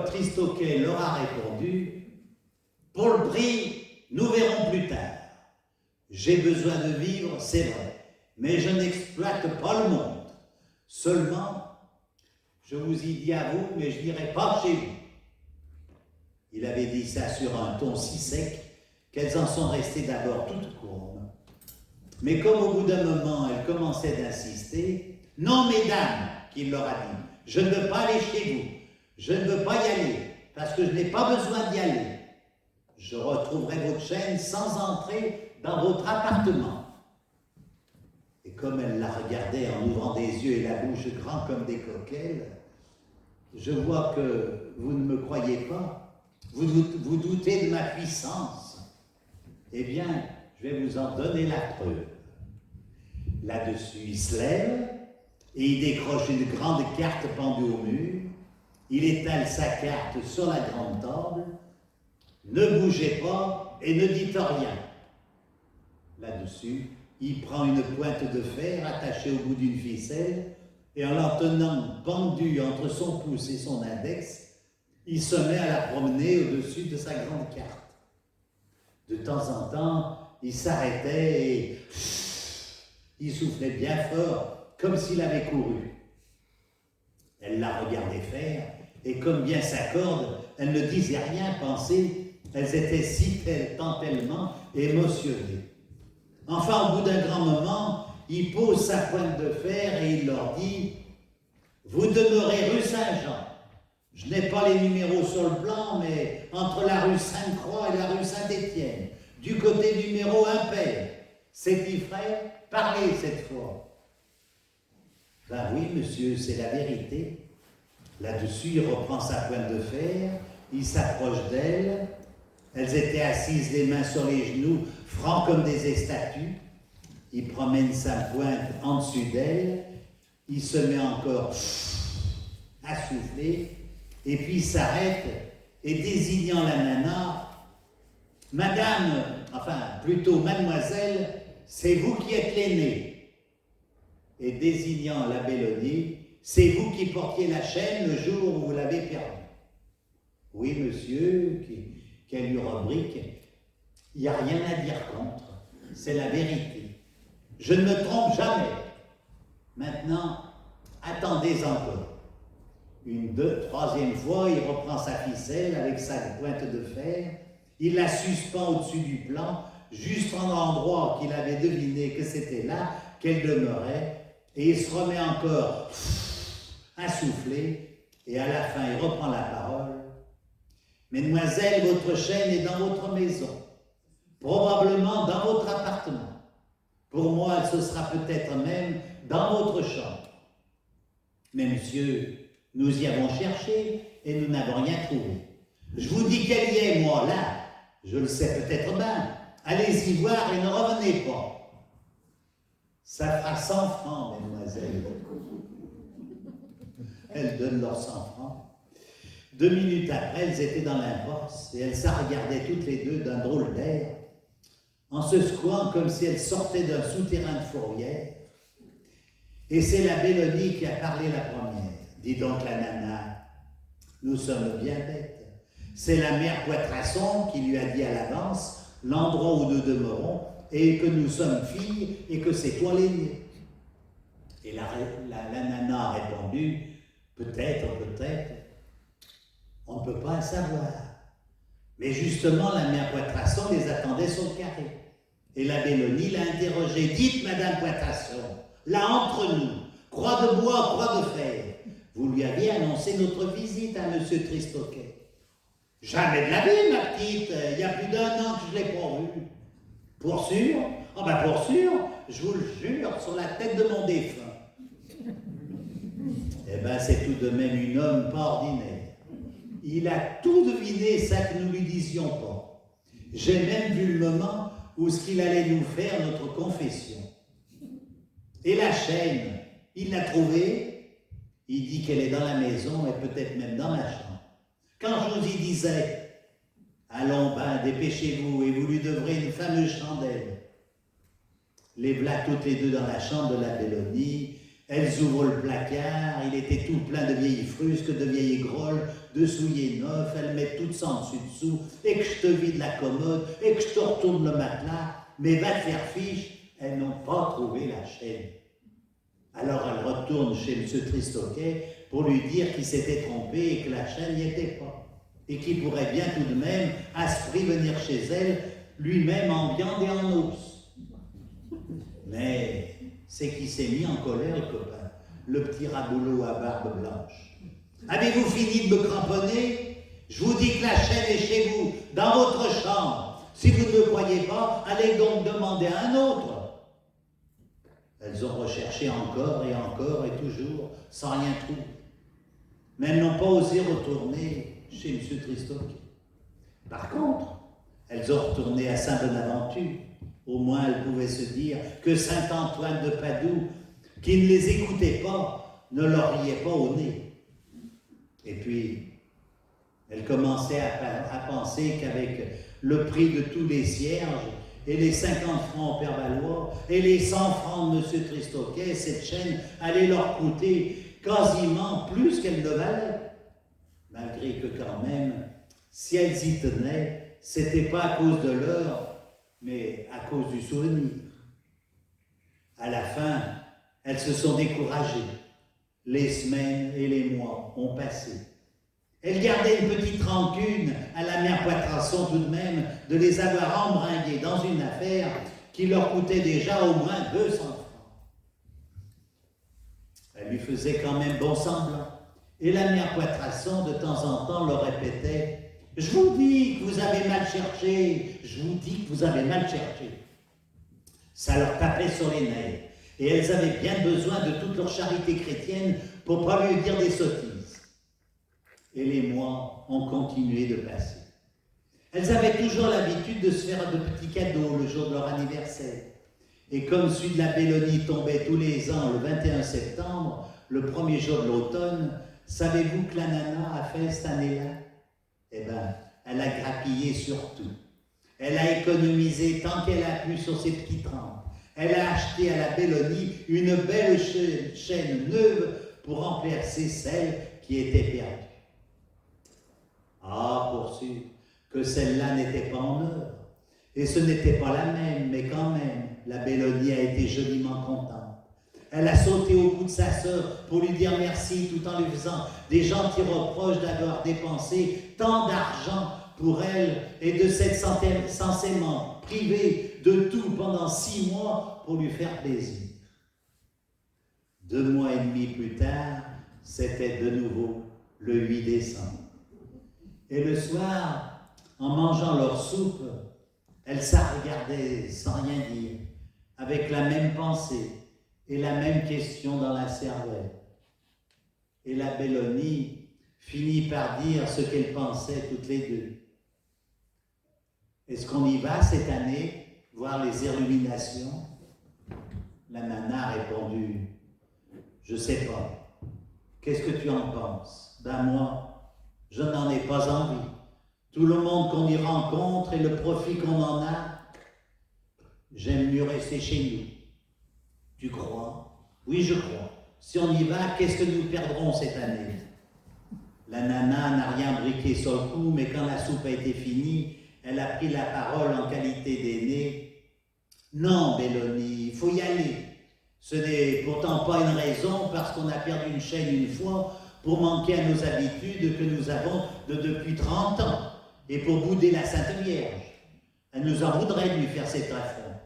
Tristoquet leur a répondu « Pour le prix, nous verrons plus tard. J'ai besoin de vivre, c'est vrai, mais je n'exploite pas le monde. Seulement, je vous y dis à vous, mais je n'irai pas chez vous. » Il avait dit ça sur un ton si sec qu'elles en sont restées d'abord toutes courbes. Mais comme au bout d'un moment, elles commençaient d'insister, « Non, mesdames, qu'il leur a dit, je ne veux pas aller chez vous, je ne veux pas y aller, parce que je n'ai pas besoin d'y aller. Je retrouverai votre chaîne sans entrer dans votre appartement. » Et comme elle la regardait en ouvrant des yeux et la bouche grands comme des coquelles, « Je vois que vous ne me croyez pas. Vous doutez de ma puissance. Eh bien, je vais vous en donner la preuve. » Là-dessus, il se lève et il décroche une grande carte pendue au mur. Il étale sa carte sur la grande table. « Ne bougez pas et ne dites rien. » Là-dessus, il prend une pointe de fer attachée au bout d'une ficelle et en la tenant pendue entre son pouce et son index, il se met à la promener au-dessus de sa grande carte. De temps en temps, il s'arrêtait et il soufflait bien fort, comme s'il avait couru. Elle la regardait faire, et comme bien s'accorde, elle ne disait rien penser, elles étaient si tellement émotionnées. Enfin, au bout d'un grand moment, il pose sa pointe de fer et il leur dit « Vous demeurez rue Saint-Jean. Je n'ai pas les numéros sur le plan, mais entre la rue Sainte-Croix et la rue Saint-Étienne, du côté du numéro impair. C'est-il vrai? Parlez cette fois. » « Ben oui, monsieur, c'est la vérité. » Là-dessus, il reprend sa pointe de fer, il s'approche d'elles. Elles étaient assises les mains sur les genoux, francs comme des statues. Il promène sa pointe en dessus d'elles, il se met encore à souffler, et puis il s'arrête et désignant la nana, « Madame, enfin plutôt mademoiselle, c'est vous qui êtes l'aînée. » Et désignant la Belloni, c'est vous qui portiez la chaîne le jour où vous l'avez perdue. Oui, monsieur, quelle rubrique, il n'y a rien à dire contre, c'est la vérité. Je ne me trompe jamais. Maintenant, attendez encore. Troisième fois, il reprend sa ficelle avec sa pointe de fer, il la suspend au-dessus du plan, juste en l'endroit qu'il avait deviné que c'était là qu'elle demeurait, et il se remet encore à souffler, et à la fin, il reprend la parole. Mesdemoiselles, votre chaîne est dans votre maison, probablement dans votre appartement. Pour moi, ce sera peut-être même dans votre chambre. Mais monsieur, nous y avons cherché et nous n'avons rien trouvé. Je vous dis qu'elle y est, moi, là. Je le sais peut-être bien. Allez-y voir et ne revenez pas. Ça fera 100 francs, mesdemoiselles. Elles donnent leurs 100 francs. 2 minutes après, elles étaient dans l'impasse et elles se regardaient toutes les deux d'un drôle d'air, en se secouant comme si elles sortaient d'un souterrain de fourrière. Et c'est la Bélonie qui a parlé la première. Dis donc la nana, nous sommes bien bêtes. C'est la mère Poitrasson qui lui a dit à l'avance l'endroit où nous demeurons et que nous sommes filles et que c'est toi l'aînée. Et la nana a répondu, peut-être, on ne peut pas le savoir. Mais justement, la mère Poitrasson les attendait sur le carré. Et la Bélonie l'a interrogée. Dites, madame Poitrasson, là entre nous, croix de bois, croix de fer, vous lui aviez annoncé notre visite à monsieur Tristoquet. Jamais de la vie, ma petite, il y a plus d'1 an que je ne l'ai pas vu. Pour sûr? Ah ben pour sûr, je vous le jure, sur la tête de mon défunt. Eh ben c'est tout de même un homme pas ordinaire. Il a tout deviné, ça que nous lui disions pas. J'ai même vu le moment où ce qu'il allait nous faire notre confession. Et la chaîne, il l'a trouvée, il dit qu'elle est dans la maison et peut-être même dans ma chambre. Quand je vous y disais, allons ben, dépêchez-vous et vous lui devrez une fameuse chandelle. Les voilà toutes les deux dans la chambre de la Bélonie, elles ouvrent le placard, il était tout plein de vieilles frusques, de vieilles grolles, de souliers neufs, elles mettent tout ça en dessous, et que je te vide la commode, et que je te retourne le matelas, mais va te faire fiche, elles n'ont pas trouvé la chaîne. Alors elle retourne chez M. Tristoquet pour lui dire qu'il s'était trompé et que la chaîne n'y était pas, et qu'il pourrait bien tout de même, à ce prix, venir chez elle, lui-même en viande et en os. Mais c'est qu'il s'est mis en colère, le copain, le petit raboulot à barbe blanche. Avez-vous fini de me cramponner? Je vous dis que la chaîne est chez vous, dans votre chambre. Si vous ne me croyez pas, allez donc demander à un autre. Elles ont recherché encore et toujours, sans rien trouver. Mais elles n'ont pas osé retourner chez M. Tristoquet. Par contre, elles ont retourné à Saint-Bonaventure. Au moins, elles pouvaient se dire que Saint-Antoine de Padoue, qui ne les écoutait pas, ne leur riait pas au nez. Et puis, elles commençaient à penser qu'avec le prix de tous les cierges, et les 50 francs au Père Valois, et les 100 francs de M. Tristoquet, cette chaîne allait leur coûter quasiment plus qu'elle ne valait. Malgré que quand même, si elles y tenaient, c'était pas à cause de l'heure, mais à cause du souvenir. À la fin, elles se sont découragées. Les semaines et les mois ont passé. Elles gardaient une petite rancune à la mère Poitrasson tout de même de les avoir embringuées dans une affaire qui leur coûtait déjà au moins 200 francs. Elle lui faisait quand même bon semblant. Et la mère Poitrasson, de temps en temps, leur répétait « Je vous dis que vous avez mal cherché, je vous dis que vous avez mal cherché. » Ça leur tapait sur les nerfs. Et elles avaient bien besoin de toute leur charité chrétienne pour ne pas lui dire des sottises. Et les mois ont continué de passer. Elles avaient toujours l'habitude de se faire de petits cadeaux le jour de leur anniversaire. Et comme celui de la Bélonie tombait tous les ans le 21 septembre, le premier jour de l'automne, savez-vous que la nana a fait cette année-là? Eh bien, elle a grappillé sur tout. Elle a économisé tant qu'elle a pu sur ses petites rampes. Elle a acheté à la Bélonie une belle chaîne neuve pour remplacer celle qui était perdue. Ah, pour sûr que celle-là n'était pas en œuvre. Et ce n'était pas la même, mais quand même, la Bélonie a été joliment contente. Elle a sauté au cou de sa sœur pour lui dire merci tout en lui faisant des gentils reproches d'avoir dépensé tant d'argent pour elle et de s'être censément privée de tout pendant 6 mois pour lui faire plaisir. 2 mois et demi plus tard, c'était de nouveau le 8 décembre. Et le soir, en mangeant leur soupe, elle s'en regardait sans rien dire, avec la même pensée et la même question dans la cervelle. Et la Bélonie finit par dire ce qu'elle pensait toutes les deux. Est-ce qu'on y va cette année, voir les illuminations? La nana a répondu, je sais pas. Qu'est-ce que tu en penses? Ben moi, je n'en ai pas envie. Tout le monde qu'on y rencontre et le profit qu'on en a, j'aime mieux rester chez nous. Tu crois? Oui, je crois. Si on y va, qu'est-ce que nous perdrons cette année? La nana n'a rien briqué sur le coup, mais quand la soupe a été finie, elle a pris la parole en qualité d'aînée. Non, Bélonie, il faut y aller. Ce n'est pourtant pas une raison parce qu'on a perdu une chaîne une fois pour manquer à nos habitudes que nous avons depuis 30 ans et pour bouder la Sainte Vierge. Elle nous en voudrait de lui faire cette affaire.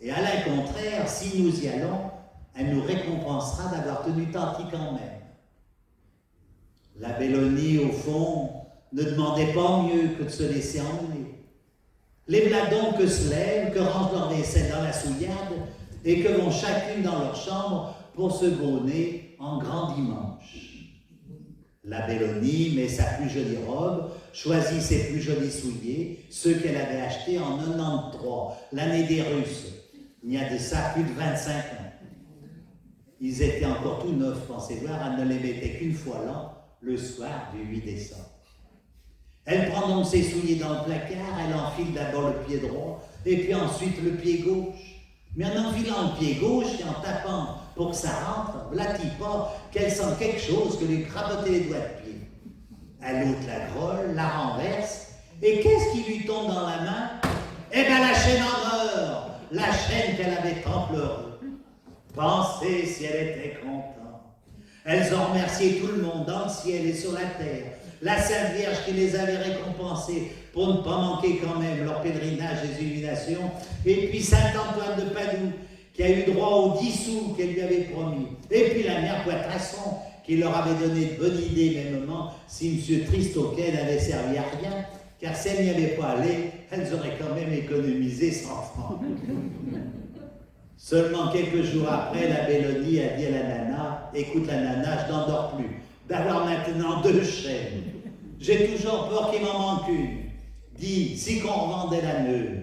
Et à l'un contraire, si nous y allons, elle nous récompensera d'avoir tenu tanti quand même. La Bélonie, au fond, ne demandait pas mieux que de se laisser emmener. Les bladons que se lèvent, que rangent leur vaisselle dans la souillade et que vont chacune dans leur chambre pour se gauner en grand dimanche. La Bélonie met sa plus jolie robe, choisit ses plus jolis souliers, ceux qu'elle avait achetés en 93, l'année des Russes. Il y a de ça plus de 25 ans. Ils étaient encore tout neufs, pensez voir, elle ne les mettait qu'une fois l'an, le soir du 8 décembre. Elle prend donc ses souliers dans le placard, elle enfile d'abord le pied droit, et puis ensuite le pied gauche. Mais en enfilant le pied gauche et en tapant pour que ça rentre, voilà-t-il pas qu'elle sent quelque chose que lui crapoter les doigts de pied. Elle ôte la grolle, la renverse, et qu'est-ce qui lui tombe dans la main? Eh bien la chaîne en or, la chaîne qu'elle avait tant pleuré. Pensez si elle était contente. Elles ont remercié tout le monde dans le ciel et sur la terre. La Sainte Vierge qui les avait récompensés pour ne pas manquer quand même leur pèlerinage des illuminations. Et puis Saint Antoine de Padoue qui a eu droit aux 10 sous qu'elle lui avait promis. Et puis la mère Poitrasson qui leur avait donné de bonnes idées mêmement si M. Tristoquet n'avait servi à rien. Car si elles n'y avaient pas allé, elles auraient quand même économisé 100 francs. Seulement quelques jours après, la Bélonie a dit à la nana, écoute la nana, je n'endors plus, d'avoir maintenant 2 chaînes. J'ai toujours peur qu'il m'en manque une. Dis, si qu'on revendait la neuve.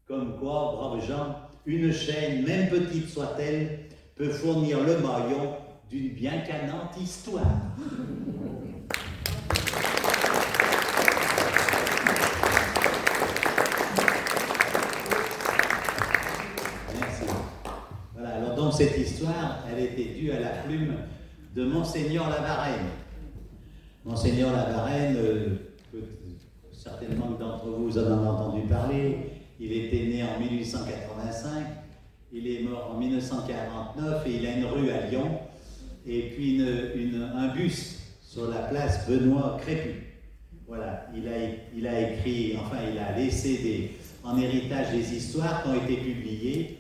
Comme quoi, braves gens, une chaîne, même petite soit-elle, peut fournir le maillon d'une bien canante histoire. Donc cette histoire, elle était due à la plume de Monseigneur Lavarenne. Monseigneur Lavarenne, certainement que d'entre vous en avez entendu parler, il était né en 1885, il est mort en 1949 et il a une rue à Lyon, et puis un buste sur la place Benoît Crépu. Voilà, il a écrit, enfin il a laissé en héritage des histoires qui ont été publiées.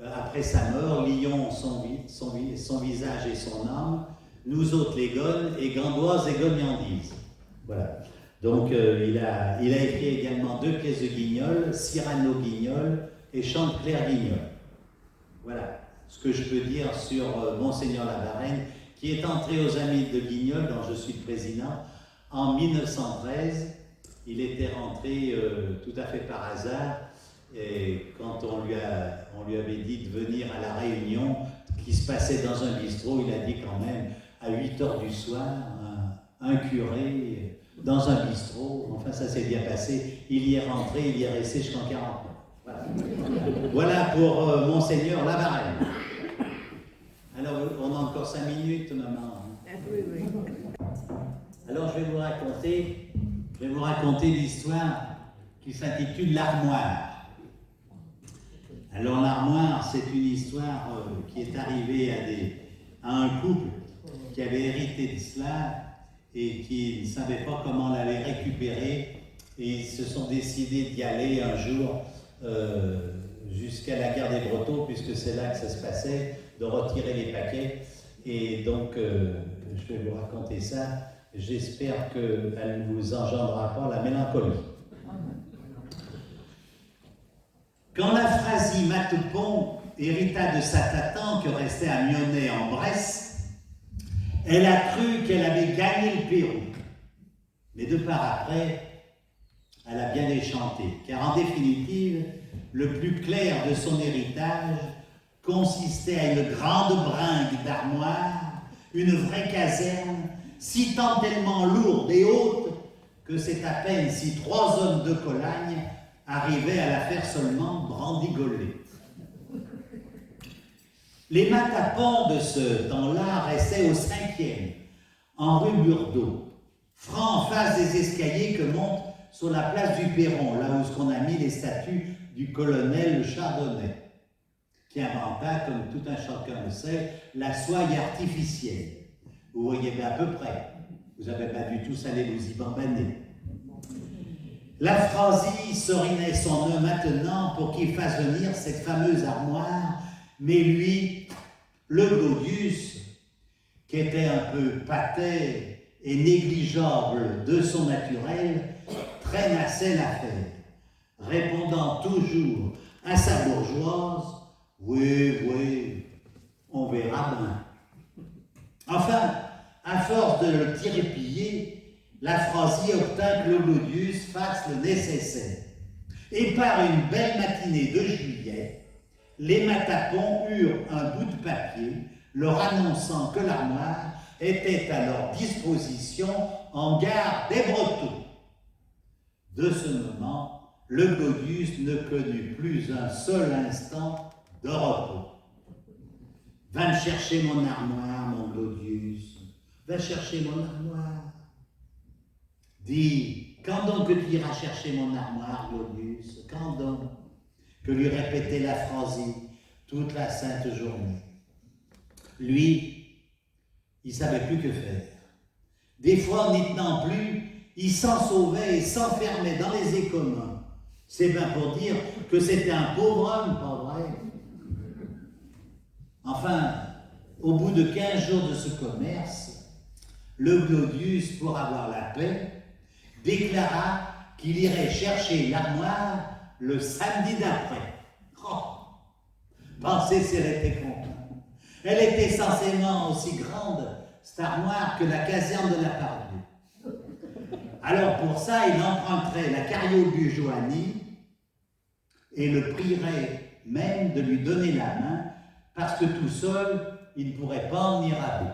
Après sa mort, Lyon, son visage et son âme, nous autres les Gones, et Gandoise et Gognandise. Voilà. Donc il a écrit également 2 pièces de Guignol, Cyrano Guignol et Chanteclair Guignol. Voilà ce que je peux dire sur Monseigneur Lavarenne, qui est entré aux Amis de Guignol, dont je suis le président, en 1913. Il était rentré tout à fait par hasard. Et quand on lui avait dit de venir à la réunion qui se passait dans un bistrot, il a dit quand même, à 8h du soir, un curé dans un bistrot, enfin ça s'est bien passé, il y est rentré, il y est resté jusqu'en 40 ans. Voilà, voilà pour Monseigneur Lavarenne. Alors on on a encore 5 minutes, maman. Oui, oui. Alors je vais vous raconter l'histoire qui s'intitule l'armoire. Alors l'armoire, c'est une histoire qui est arrivée à un couple qui avait hérité de cela et qui ne savait pas comment l'aller récupérer, et ils se sont décidés d'y aller un jour jusqu'à la gare des Brotteaux, puisque c'est là que ça se passait, de retirer les paquets. Et donc je vais vous raconter ça. J'espère qu'elle ne vous engendrera pas la mélancolie. Quand la Phrasie Mattepont hérita de sa tatan que restait à Mionnet en Bresse, elle a cru qu'elle avait gagné le Pérou. Mais de par après, elle a bien déchanté, car en définitive, le plus clair de son héritage consistait à une grande bringue d'armoire, une vraie caserne, si tant tellement lourde et haute que c'est à peine si 3 hommes de Colagne arrivaient à la faire seulement brandigoler. Les Mattapons de ce temps-là restaient au 5e, en rue Burdeau, franc en face des escaliers que monte sur la place du Perron, là où on a mis les statues du colonel Chardonnay, qui inventa, comme tout un chacun le sait, la soie artificielle. Vous voyez bien à peu près. Vous n'avez pas du tout allé vous y bambaner. La Phrasie s'orinait son nœud maintenant pour qu'il fasse venir cette fameuse armoire, mais lui, le Gaudius, qui était un peu pâté et négligeable de son naturel, traînassait l'affaire, répondant toujours à sa bourgeoise « Oui, oui, on verra bien ». Enfin, à force de le tirer piller, la Phrasie obtint que le Gaudius fasse le nécessaire. Et par une belle matinée de juillet, les Mattapons eurent un bout de papier leur annonçant que l'armoire était à leur disposition en gare des Brotteaux. De ce moment, le Gaudius ne connut plus un seul instant de repos. « Va me chercher mon armoire, mon Gaudius, va chercher mon armoire. » « Dis, quand donc que tu iras chercher mon armoire, Gaudius, quand donc ?» que lui répétait la Phrasie toute la sainte journée. Lui, il ne savait plus que faire. Des fois, n'y tenant plus, il s'en sauvait et s'enfermait dans les écommuns. C'est bien pour dire que c'était un pauvre homme, pas vrai? Enfin, au bout de 15 jours de ce commerce, le Gaudius, pour avoir la paix, déclara qu'il irait chercher l'armoire le samedi d'après. Oh, pensez si elle était contente. Elle était censément aussi grande, cette armoire, que la caserne de la Pardue. Alors pour ça, il emprunterait la carriole du Joanny et le prierait même de lui donner la main, parce que tout seul, il ne pourrait pas en venir à bout.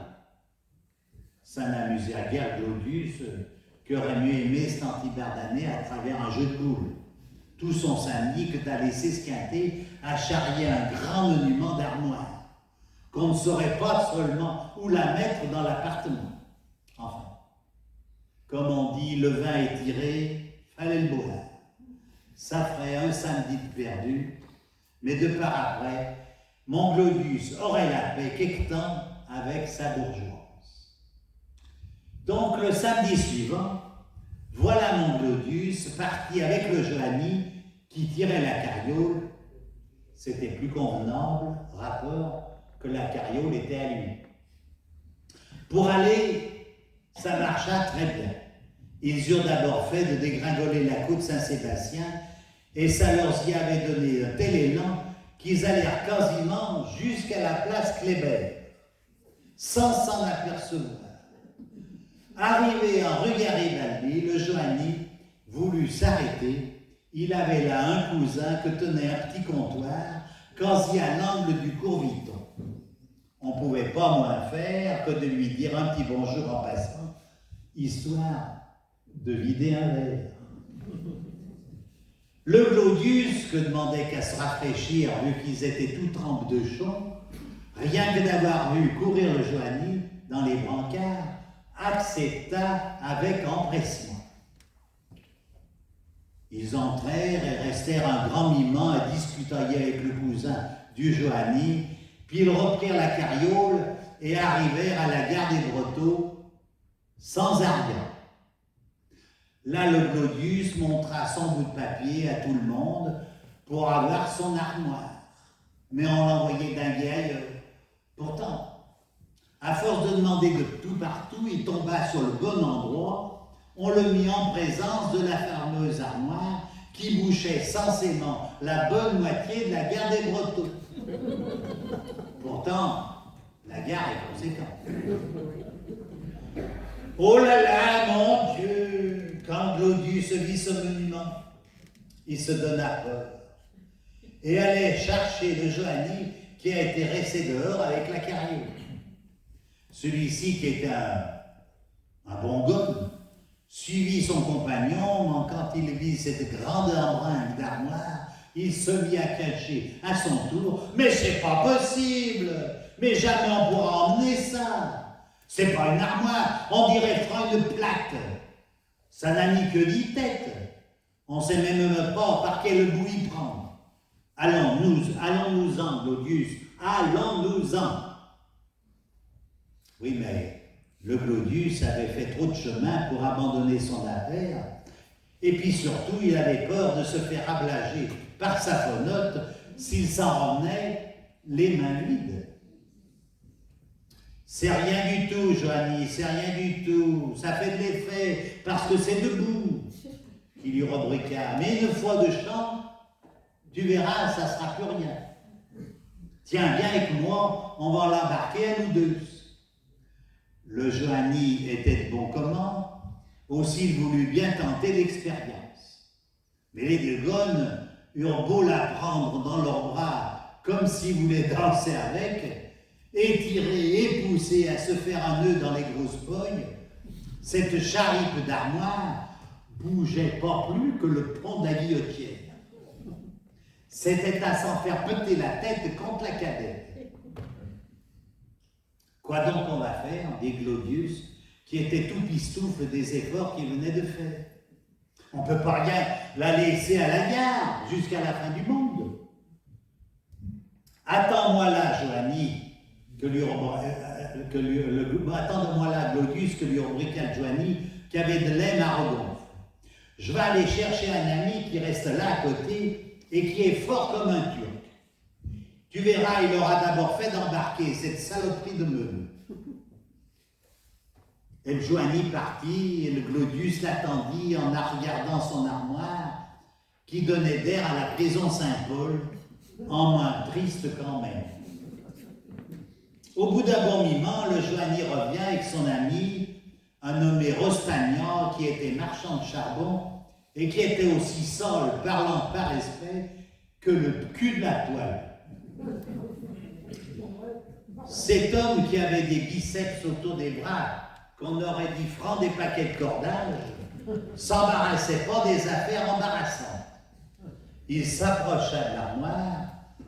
Ça n'amusait à guère Gaudius, qui aurait mieux aimé cet antibardané à travers un jeu de boules. Tout son samedi que d'aller s'esquinter à charrier un grand monument d'armoire, qu'on ne saurait pas seulement où la mettre dans l'appartement. Enfin, comme on dit, le vin est tiré, fallait le boire. Ça ferait un samedi de perdu, mais de par après, mon Gaudius aurait la paix quelque temps avec sa bourgeoise. Donc le samedi suivant, voilà mon Gaudius parti avec le Joanny qui tirait la carriole. C'était plus convenable, rapport, que la carriole était à lui. Pour aller, ça marcha très bien. Ils eurent d'abord fait de dégringoler la côte Saint-Sébastien et ça leur y avait donné un tel élan qu'ils allèrent quasiment jusqu'à la place Kléber, sans s'en apercevoir. Arrivé en rue Garibaldi, le Joanny voulut s'arrêter. Il avait là un cousin que tenait un petit comptoir, quasi à l'angle du Courviton. On ne pouvait pas moins faire que de lui dire un petit bonjour en passant, histoire de vider un verre. Le Gaudius, que demandait qu'à se rafraîchir vu qu'ils étaient tout trempes de chaud, rien que d'avoir vu courir le Joanny dans les brancards, accepta avec empressement. Ils entrèrent et restèrent un grand moment à discuter avec le cousin du Joanny, puis ils reprirent la carriole et arrivèrent à la gare des Brotteaux sans argent. Là, le Glodius montra son bout de papier à tout le monde pour avoir son armoire. Mais on l'envoyait dinguer ailleurs. Pourtant, à force de demander de tout partout, il tomba sur le bon endroit. On le mit en présence de la fameuse armoire qui bouchait censément la bonne moitié de la gare des Brotteaux. Pourtant, la gare est conséquente. Oh là là, mon Dieu! Quand Glodius vit ce monument, il se donna peur et allait chercher le Joanny qui a été resté dehors avec la carriole. Celui-ci, qui était un bon gomme, suivit son compagnon, mais quand il vit cette grande embringue d'armoire, il se mit à cacher à son tour. Mais c'est pas possible! Mais jamais on pourra emmener ça! C'est pas une armoire, on dirait une plaque. Ça n'a ni queue ni tête. On sait même pas par quel bout y prendre. Allons-nous-en, Glodius, allons-nous-en. Oui, mais le Glodius avait fait trop de chemin pour abandonner son affaire, et puis surtout, il avait peur de se faire ablager par sa fenote s'il s'en revenait les mains vides. C'est rien du tout, Joanny, c'est rien du tout. Ça fait de l'effet, parce que c'est debout. Il lui rebriqua. Mais une fois de champ, tu verras, ça sera plus rien. Tiens, viens avec moi, on va l'embarquer à nous deux. Le Joanny était de bon comment, aussi il voulut bien tenter l'expérience. Mais les deux gones eurent beau la prendre dans leurs bras, comme s'ils voulaient danser avec, étirer et pousser à se faire un nœud dans les grosses poignes, cette charipe d'armoire bougeait pas plus que le pont de la guillotière. C'était à s'en faire péter la tête contre la cadette. Quoi donc on va faire, dit Glodius, qui était tout pistoufle des efforts qu'il venait de faire. On ne peut pas rien la laisser à la gare jusqu'à la fin du monde. Attends-moi là, Joanny, attends-moi là, Glodius, que lui rubriqua Joanny, qui avait de l'aime à regonfle. Je vais aller chercher un ami qui reste là à côté et qui est fort comme un turc. Tu verras, il aura d'abord fait d'embarquer cette saloperie de meule. Et le Joanny partit et le Glodius l'attendit en regardant son armoire qui donnait d'air à la prison Saint-Paul, en moins triste quand même. Au bout d'un bon moment, le Joanny revient avec son ami, un nommé Rostagnan, qui était marchand de charbon et qui était aussi sale, parlant par respect, que le cul de la toile. Cet homme qui avait des biceps autour des bras, qu'on aurait dit franc des paquets de cordage, s'embarrassait pas des affaires embarrassantes. Il s'approcha de l'armoire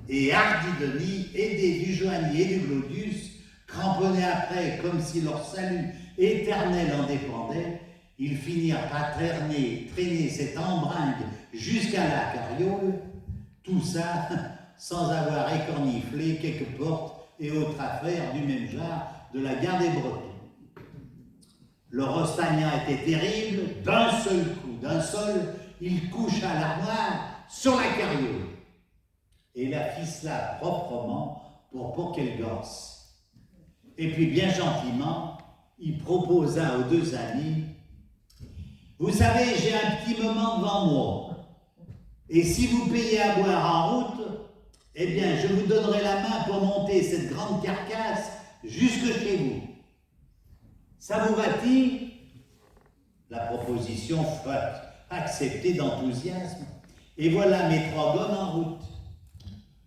et Hardi-Denis, aidé du Joanny et du Glodius, cramponnés après comme si leur salut éternel en dépendait, ils finirent par traîner cette embringue jusqu'à la carriole, tout ça sans avoir écorniflé quelques portes et autres affaires du même genre de la gare des Brotteaux. Le Rostagnan était terrible, d'un seul coup, il coucha l'armoire sur la carriole et la ficela proprement pour qu'elle gosse. Et puis bien gentiment, il proposa aux deux amis: « Vous savez, j'ai un petit moment devant moi, et si vous payez à boire en route, eh bien, je vous donnerai la main pour monter cette grande carcasse jusque chez vous. Ça vous va-t-il » La proposition fut acceptée d'enthousiasme, et voilà mes trois gones en route.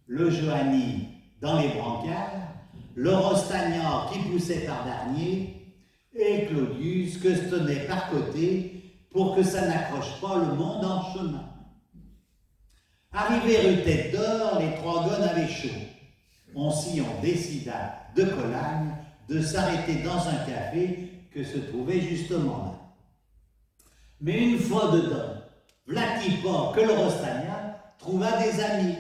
Le Joanny dans les brancards, le Rostagnan qui poussait par dernier, et Glodius que se tenait par côté pour que ça n'accroche pas le monde en chemin. Arrivés rue Tête d'Or, les trois gones avaient chaud. Sillon décida de Colagne de s'arrêter dans un café que se trouvait justement là. Mais une fois dedans, v'là-t-il pas que le Rostagna trouva des amis.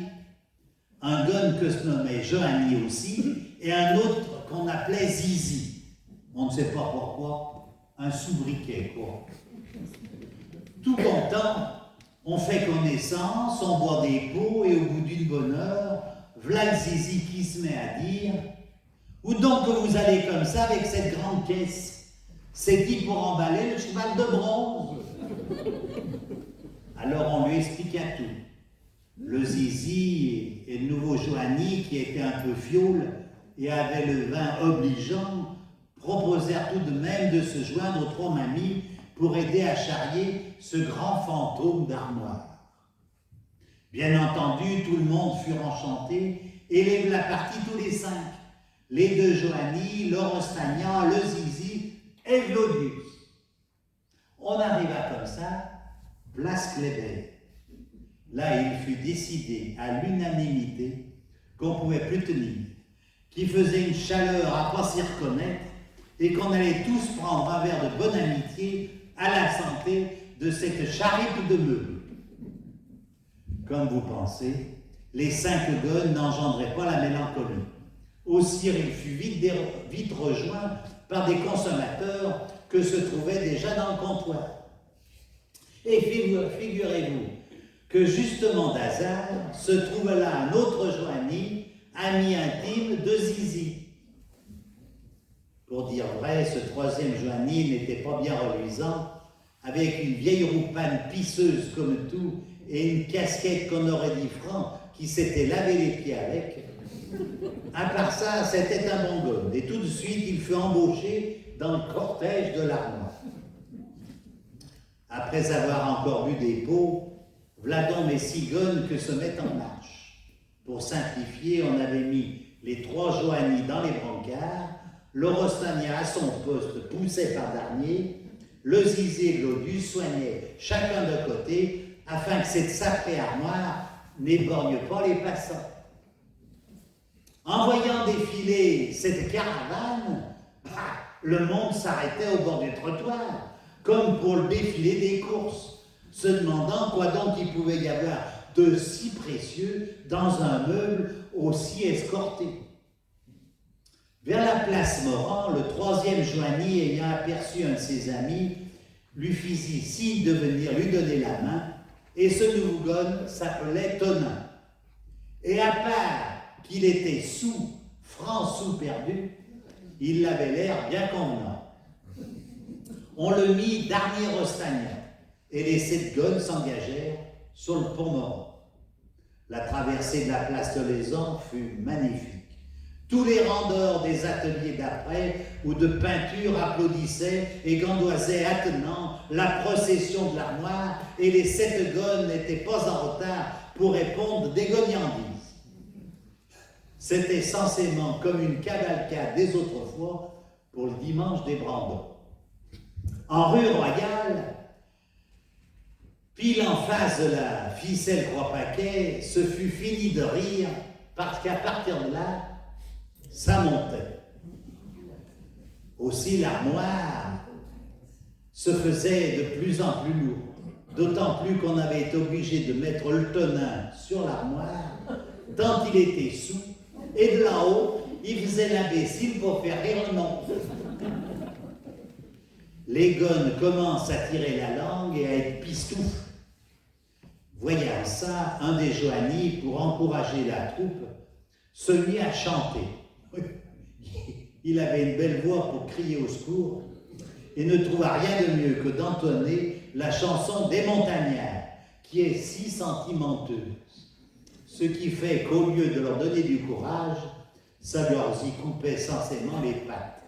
Un gonne que se nommait Johanny aussi, et un autre qu'on appelait Zizi. On ne sait pas pourquoi, un sobriquet quoi. Tout content, on fait connaissance, on boit des pots, et au bout d'une bonne heure, v'là le Zizi qui se met à dire « Où donc que vous allez comme ça avec cette grande caisse? C'est qui pour emballer le cheval de bronze ?» Alors on lui expliqua tout. Le Zizi et le nouveau Johanny, qui était un peu fiole et avait le vin obligeant, proposèrent tout de même de se joindre aux trois mamies pour aider à charrier ce grand fantôme d'armoire. Bien entendu, tout le monde fut enchanté et les voilà partis tous les cinq. Les deux Johanny, le Rostagna, le Zizi et Glodius. On arriva comme ça, place Kléber. Là, il fut décidé à l'unanimité qu'on ne pouvait plus tenir, qu'il faisait une chaleur à ne pas s'y reconnaître et qu'on allait tous prendre un verre de bonne amitié à la santé de cette charrette de meubles. Comme vous pensez, les 5 gonnes n'engendraient pas la mélancolie. Aussi, il fut vite rejoint par des consommateurs que se trouvaient déjà dans le comptoir. Et figurez-vous que justement d'hasard se trouve là un autre Johanny, ami intime de Zizi. Pour dire vrai, ce troisième Johanny n'était pas bien reluisant, avec une vieille roupane pisseuse comme tout et une casquette qu'on aurait dit franc qui s'était lavé les pieds avec. À part ça, c'était un bon gomme, et tout de suite il fut embauché dans le cortège de l'armoire. Après avoir encore bu des pots, v'là donc mes 6 gonnes que se mettent en marche. Pour simplifier, on avait mis les 3 Johanny dans les brancards, le Rostagna à son poste poussé par dernier, le Zizi et Glodius soignaient chacun de côté afin que cette sacrée armoire n'éborgne pas les passants. En voyant défiler cette caravane, le monde s'arrêtait au bord du trottoir, comme pour le défilé des courses, se demandant quoi donc il pouvait y avoir de si précieux dans un meuble aussi escorté. Vers la place Morand, le troisième Johanny, ayant aperçu un de ses amis, lui fit signe de venir lui donner la main, et ce nouveau gonne s'appelait Tonin. Et à part qu'il était franc sous perdu, il avait l'air bien convenant. On le mit dernier Rostagna, et les 7 gonnes s'engagèrent sur le pont Morand. La traversée de la place de Lézan fut magnifique. Tous les rendeurs des ateliers d'après ou de peinture applaudissaient et gandoisaient attenant la procession de l'armoire, et les 7 gonnes n'étaient pas en retard pour répondre des gognandises. C'était censément comme une cavalcade des autres fois pour le dimanche des Brandons. En rue Royale, pile en face de la ficelle Croix-Paquet, ce fut fini de rire parce qu'à partir de là, ça montait. Aussi l'armoire se faisait de plus en plus lourde, d'autant plus qu'on avait été obligé de mettre le Tonin sur l'armoire, tant il était sous, et de là-haut, il faisait l'imbécile pour faire rire le monde. Les gonnes commencent à tirer la langue et à être pistoufs. Voyant ça, un des Johanny, pour encourager la troupe, se mit à chanter. Il avait une belle voix pour crier au secours et ne trouva rien de mieux que d'entonner la chanson des montagnards, qui est si sentimenteuse. Ce qui fait qu'au lieu de leur donner du courage, ça leur y coupait sensément les pattes.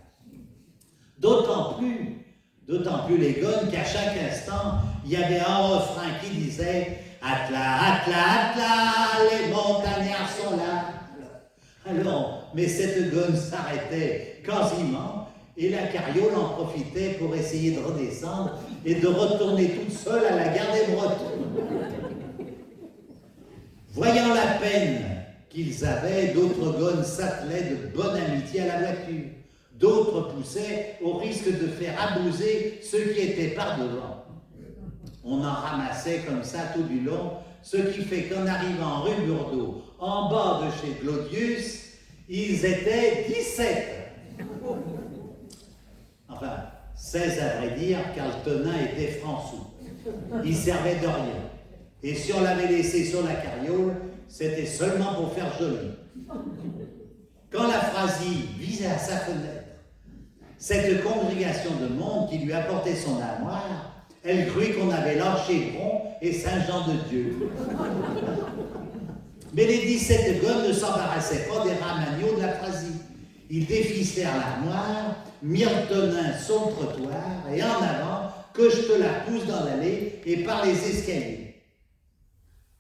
D'autant plus les gonnes qu'à chaque instant, il y avait un refrain qui disait « Atla, atla, atla, les montagnards sont là ». Alors, mais cette gonne s'arrêtait quasiment et la carriole en profitait pour essayer de redescendre et de retourner toute seule à la gare des Bretons. Voyant la peine qu'ils avaient, d'autres gones s'attelaient de bonne amitié à la voiture. D'autres poussaient au risque de faire abouser ceux qui étaient par devant. On en ramassait comme ça tout du long, ce qui fait qu'en arrivant rue Burdeau, en bas de chez Claudius, ils étaient 17. Enfin, 16 à vrai dire, car le tenain était franc-sou. Il servait de rien. Et si on l'avait laissé sur la carriole, c'était seulement pour faire joli. Quand la Phrasie visait à sa fenêtre cette congrégation de monde qui lui apportait son armoire, elle crut qu'on avait lâché Bron et Saint-Jean-de-Dieu. Mais les 17 gones ne s'embarrassaient pas des ramagnots de la Phrasie. Ils déficèrent l'armoire, mirent le tenain sur le trottoir et en avant, que je te la pousse dans l'allée et par les escaliers.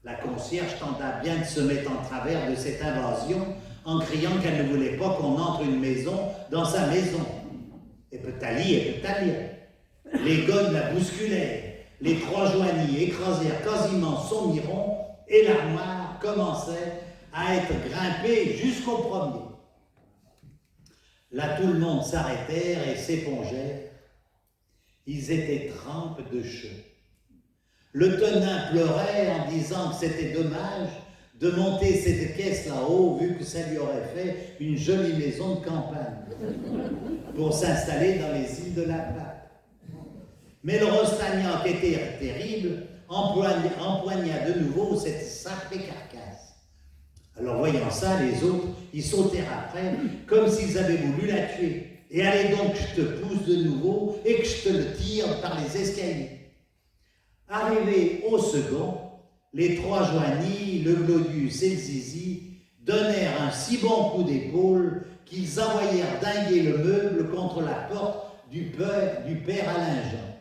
La concierge tenta bien de se mettre en travers de cette invasion en criant qu'elle ne voulait pas qu'on entre une maison dans sa maison. Et peut-aller. Les gones la bousculèrent, les trois joignis écrasèrent quasiment son miron et l'armoire commençait à être grimpée jusqu'au premier. Là, tout le monde s'arrêtèrent et s'épongeait. Ils étaient trempes de chaux. Le tenain pleurait en disant que c'était dommage de monter cette caisse là-haut, vu que ça lui aurait fait une jolie maison de campagne pour s'installer dans les îles de la Platte. Mais le Rostagnac était terrible, empoigna de nouveau cette sacrée carcasse. Alors voyant ça, les autres, ils sautèrent après, comme s'ils avaient voulu la tuer. Et allez donc que je te pousse de nouveau et que je te le tire par les escaliers. Arrivés au second, les trois joignis, le Glodius et le Zizi, donnèrent un si bon coup d'épaule qu'ils envoyèrent dinguer le meuble contre la porte du père Alain Jean.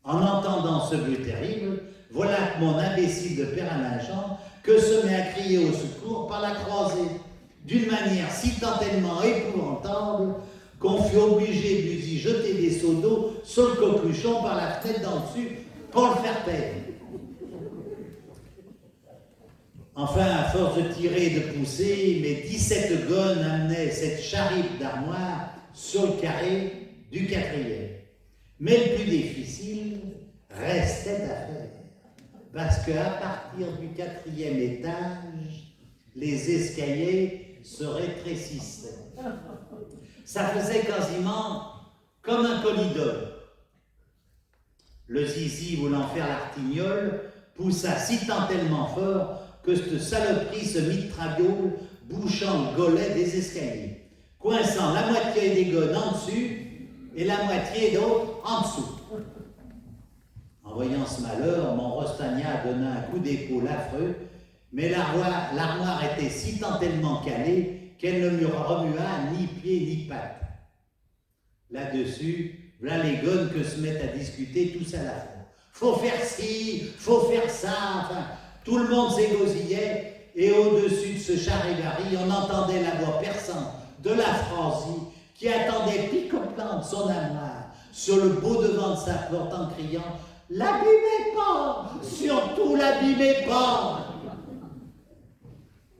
En entendant ce bruit terrible, voilà que mon imbécile de père Alain Jean que se met à crier au secours par la croisée, d'une manière si tellement épouvantable qu'on fut obligé de lui jeter des seaux d'eau sur le coqueluchon par la fenêtre d'en dessus pour le faire taire. Enfin, à force de tirer et de pousser, mes 17 gones amenaient cette charripe d'armoire sur le carré du quatrième. Mais le plus difficile restait à faire, parce qu'à partir du quatrième étage, les escaliers se rétrécissaient. Ça faisait quasiment comme un colidor. Le Zizi, voulant faire l'artignole, poussa si tellement fort que cette saloperie se mit de traviole, bouchant le golet des escaliers, coinçant la moitié des gones en dessus et la moitié d'autres en dessous. En voyant ce malheur, mon Rostagna donna un coup d'épaule affreux, mais l'armoire était si tellement calée qu'elle ne me remua ni pied ni patte. Là-dessus, voilà les gones que se mettent à discuter tous à la fois. Faut faire ci, faut faire ça, enfin, tout le monde s'égosillait, et au-dessus de ce charivari, on entendait la voix perçante de la Phrasie qui attendait picotant de son armoire sur le beau devant de sa porte en criant « L'abîmez pas, surtout l'abîmez pas !»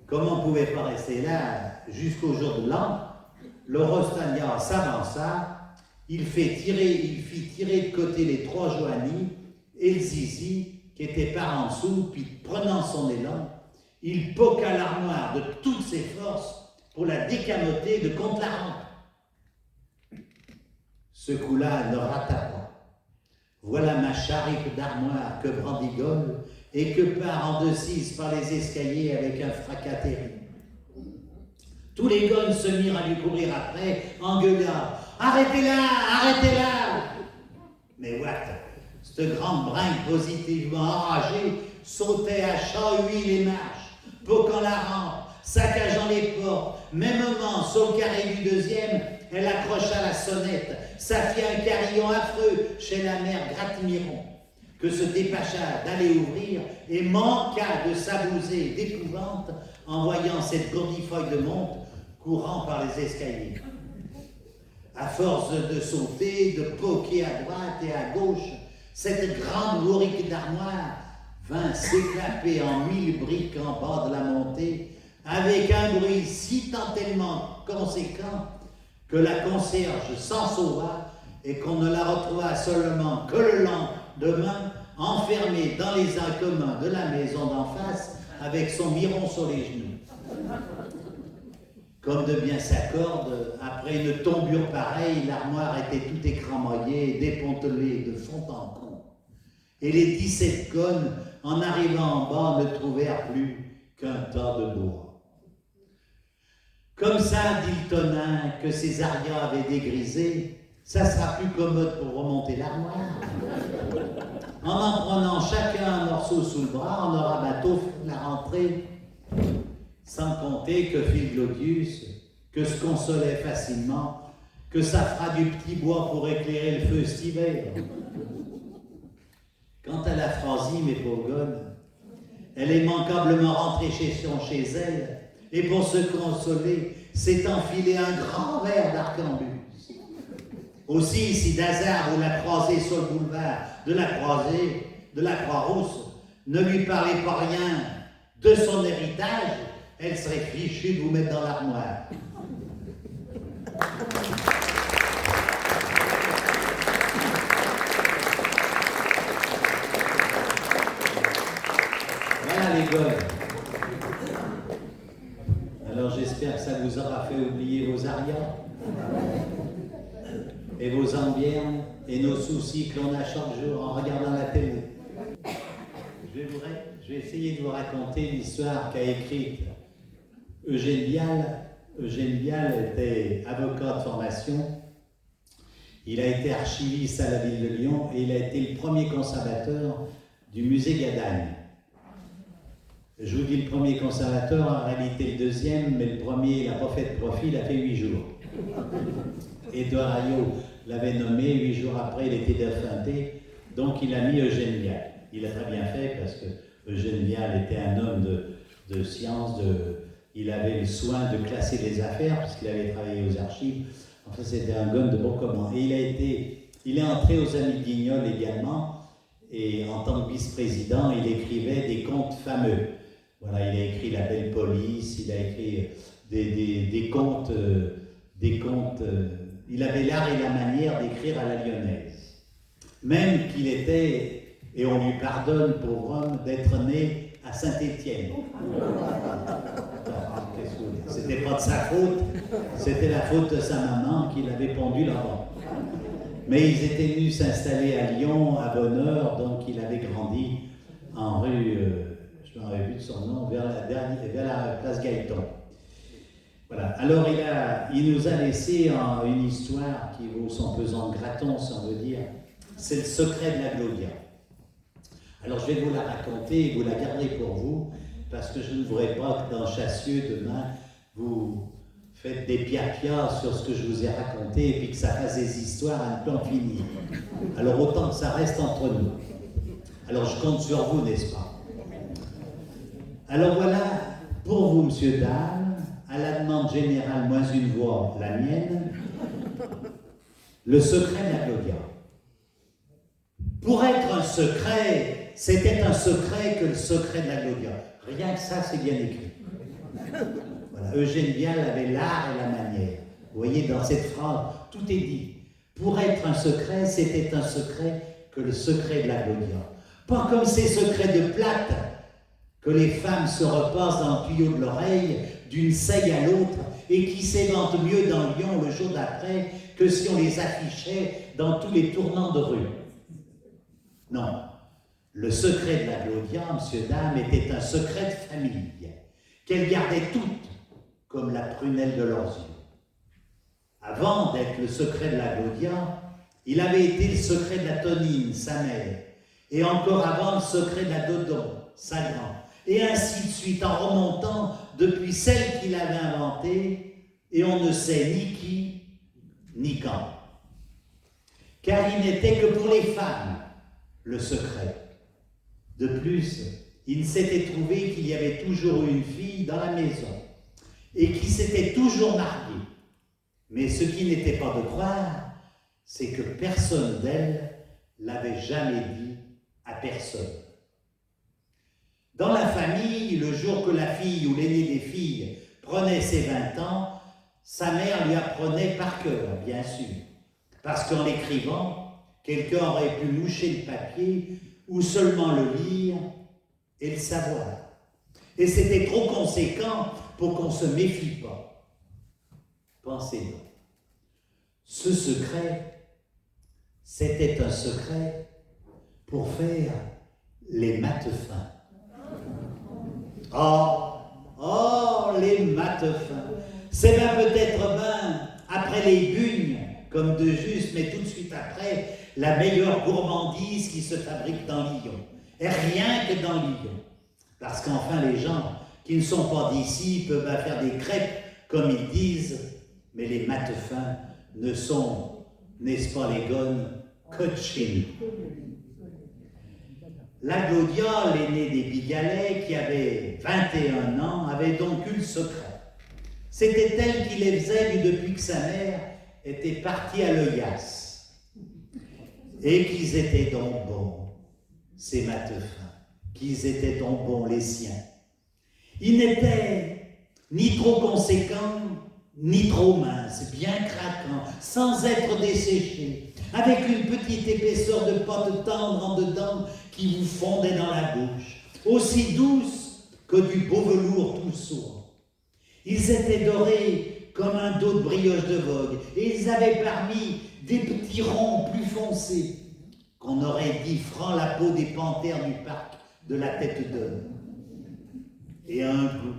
Comme on ne pouvait pas rester là jusqu'au jour de l'an, le Rostagna s'avança, il fit tirer de côté les trois joignis et le Zizi, qui était par en dessous, puis prenant son élan, il poqua l'armoire de toutes ses forces pour la décamoter de contre la rampe. Ce coup-là ne rata pas. Voilà ma charripe d'armoire que brandigole et que part en deux-six par les escaliers avec un fracas terrible. Tous les gones se mirent à lui courir après, en gueulant « Arrêtez-la, arrêtez-la » Mais what? Cette grande bringue positivement enragée sautait à chat-huit les marches, poquant la rampe, saccageant les portes. Mêmement, sur le carré du deuxième, elle accrocha la sonnette, ça fit un carillon affreux chez la mère Gratimiron, que se dépêcha d'aller ouvrir et manqua de s'abouser d'épouvante en voyant cette gourdifeuille de monte courant par les escaliers. À force de sauter, de poquer à droite et à gauche, cette grande bourrique d'armoire vint s'éclaper en 1000 briques en bas de la montée, avec un bruit si tant tellement conséquent que la concierge s'en sauva et qu'on ne la retrouva seulement que le lendemain, enfermée dans les uns communs de la maison d'en face avec son miron sur les genoux. Comme de bien s'accorde, après une tombure pareille, l'armoire était tout écramoyée, dépontelée de fond en comble. Et les 17 connes, en arrivant en bas, ne trouvèrent plus qu'un tas de bois. Comme ça, dit le tonnin, que Césaria avait dégrisé, ça sera plus commode pour remonter l'armoire. En prenant chacun un morceau sous le bras, on aura bientôt la rentrée. Sans compter que Philglodius, que se consolait facilement, que ça fera du petit bois pour éclairer le feu cet hiver. Quant à la Phrasie, mes pauvres gonnes, elle est immanquablement rentrée chez elle, et pour se consoler, s'est enfilé un grand verre d'arquebus. Aussi, si d'hasard vous la croisez sur le boulevard de la Croix-Rousse, ne lui parlez pas rien de son héritage, elle serait fichue de vous mettre dans l'armoire. Voilà les gars. Alors j'espère que ça vous aura fait oublier vos arias et vos ambières et nos soucis que l'on a chaque jour en regardant la télé. Je vais essayer de vous raconter l'histoire qu'a écrite Eugène Vial. Eugène Vial était avocat de formation. Il a été archiviste à la ville de Lyon et il a été le premier conservateur du musée Gadagne. Je vous dis le premier conservateur, en réalité le deuxième, mais le premier, il n'a pas fait de profil, il a fait 8 jours. Édouard Ayot l'avait nommé, 8 jours après, il était défunté, donc il a mis Eugène Vial. Il a très bien fait parce que Eugène Vial était un homme de science, il avait le soin de classer les affaires puisqu'il avait travaillé aux archives. Enfin, c'était un homme de bon commun. Et il est entré aux Amis de Guignol également, et en tant que vice-président, il écrivait des contes fameux. Voilà, il a écrit La Belle Police, il a écrit des contes, il avait l'art et la manière d'écrire à la lyonnaise. Même qu'il était, et on lui pardonne, pauvre homme, d'être né à Saint-Étienne. C'était pas de sa faute, c'était la faute de sa maman qui l'avait pendu là-bas. Mais ils étaient venus s'installer à Lyon à bonne heure, donc il avait grandi en rue, je m'en avais vu de son nom, vers la place Gaëton. Voilà. Alors il nous a laissé une histoire qui vaut son pesant de graton, si on veut dire. C'est le secret de la Gloria. Alors je vais vous la raconter et vous la garder pour vous, parce que je ne voudrais pas que dans Chassieux, demain, vous faites des piapias sur ce que je vous ai raconté et puis que ça fasse des histoires à ne plus en finir. Alors autant que ça reste entre nous. Alors je compte sur vous, n'est-ce pas? Alors voilà, pour vous, monsieur, dame, à la demande générale, moins une voix, la mienne, le secret de la Gloria. Pour être un secret, c'était un secret que le secret de la Gloria. Rien que ça, c'est bien écrit. Voilà. Eugène Vial avait l'art et la manière. Vous voyez, dans cette phrase, tout est dit. Pour être un secret, c'était un secret que le secret de la Gloria. Pas comme ces secrets de plate que les femmes se repassent dans le tuyau de l'oreille d'une seille à l'autre et qui s'éventent mieux dans Lyon le jour d'après que si on les affichait dans tous les tournants de rue. Non. Le secret de la Gloria, monsieur, dame, était un secret de famille qu'elle gardait toute comme la prunelle de leurs yeux. Avant d'être le secret de la Gloria, il avait été le secret de la Tonine, sa mère, et encore avant le secret de la Dodon, sa grand, et ainsi de suite en remontant depuis celle qu'il avait inventée, et on ne sait ni qui, ni quand. Car il n'était que pour les femmes, le secret. De plus, il s'était trouvé qu'il y avait toujours eu une fille dans la maison et qui s'était toujours mariée. Mais ce qui n'était pas de croire, c'est que personne d'elle l'avait jamais dit à personne. Dans la famille, le jour que la fille ou l'aînée des filles prenait ses 20 ans, sa mère lui apprenait par cœur, bien sûr, parce qu'en l'écrivant, quelqu'un aurait pu moucher le papier ou seulement le lire et le savoir. Et c'était trop conséquent pour qu'on ne se méfie pas. Pensez-donc. Ce secret, c'était un secret pour faire les maths fins. Oh, les maths fins. C'est bien peut-être bien après les bugnes, comme de juste, mais tout de suite après, la meilleure gourmandise qui se fabrique dans Lyon. Et rien que dans Lyon. Parce qu'enfin, les gens qui ne sont pas d'ici peuvent bien faire des crêpes, comme ils disent, mais les maths fins ne sont, n'est-ce pas les gonnes, que de chez nous. La Glaudia, l'aînée des Bigalais, qui avait 21 ans, avait donc eu le secret. C'était elle qui les faisait depuis que sa mère était partie à l'Œillas. Et qu'ils étaient donc bons, ces maths fins, qu'ils étaient donc bons, les siens. Ils n'étaient ni trop conséquents, ni trop minces, bien craquants, sans être desséchés, avec une petite épaisseur de pâte tendre en dedans qui vous fondait dans la bouche, aussi douce que du beau velours tout sourd. Ils étaient dorés comme un dos de brioche de vogue, et ils avaient parmi des petits ronds plus foncés, qu'on aurait dit franc la peau des panthères du parc de la tête d'homme. Et un goût,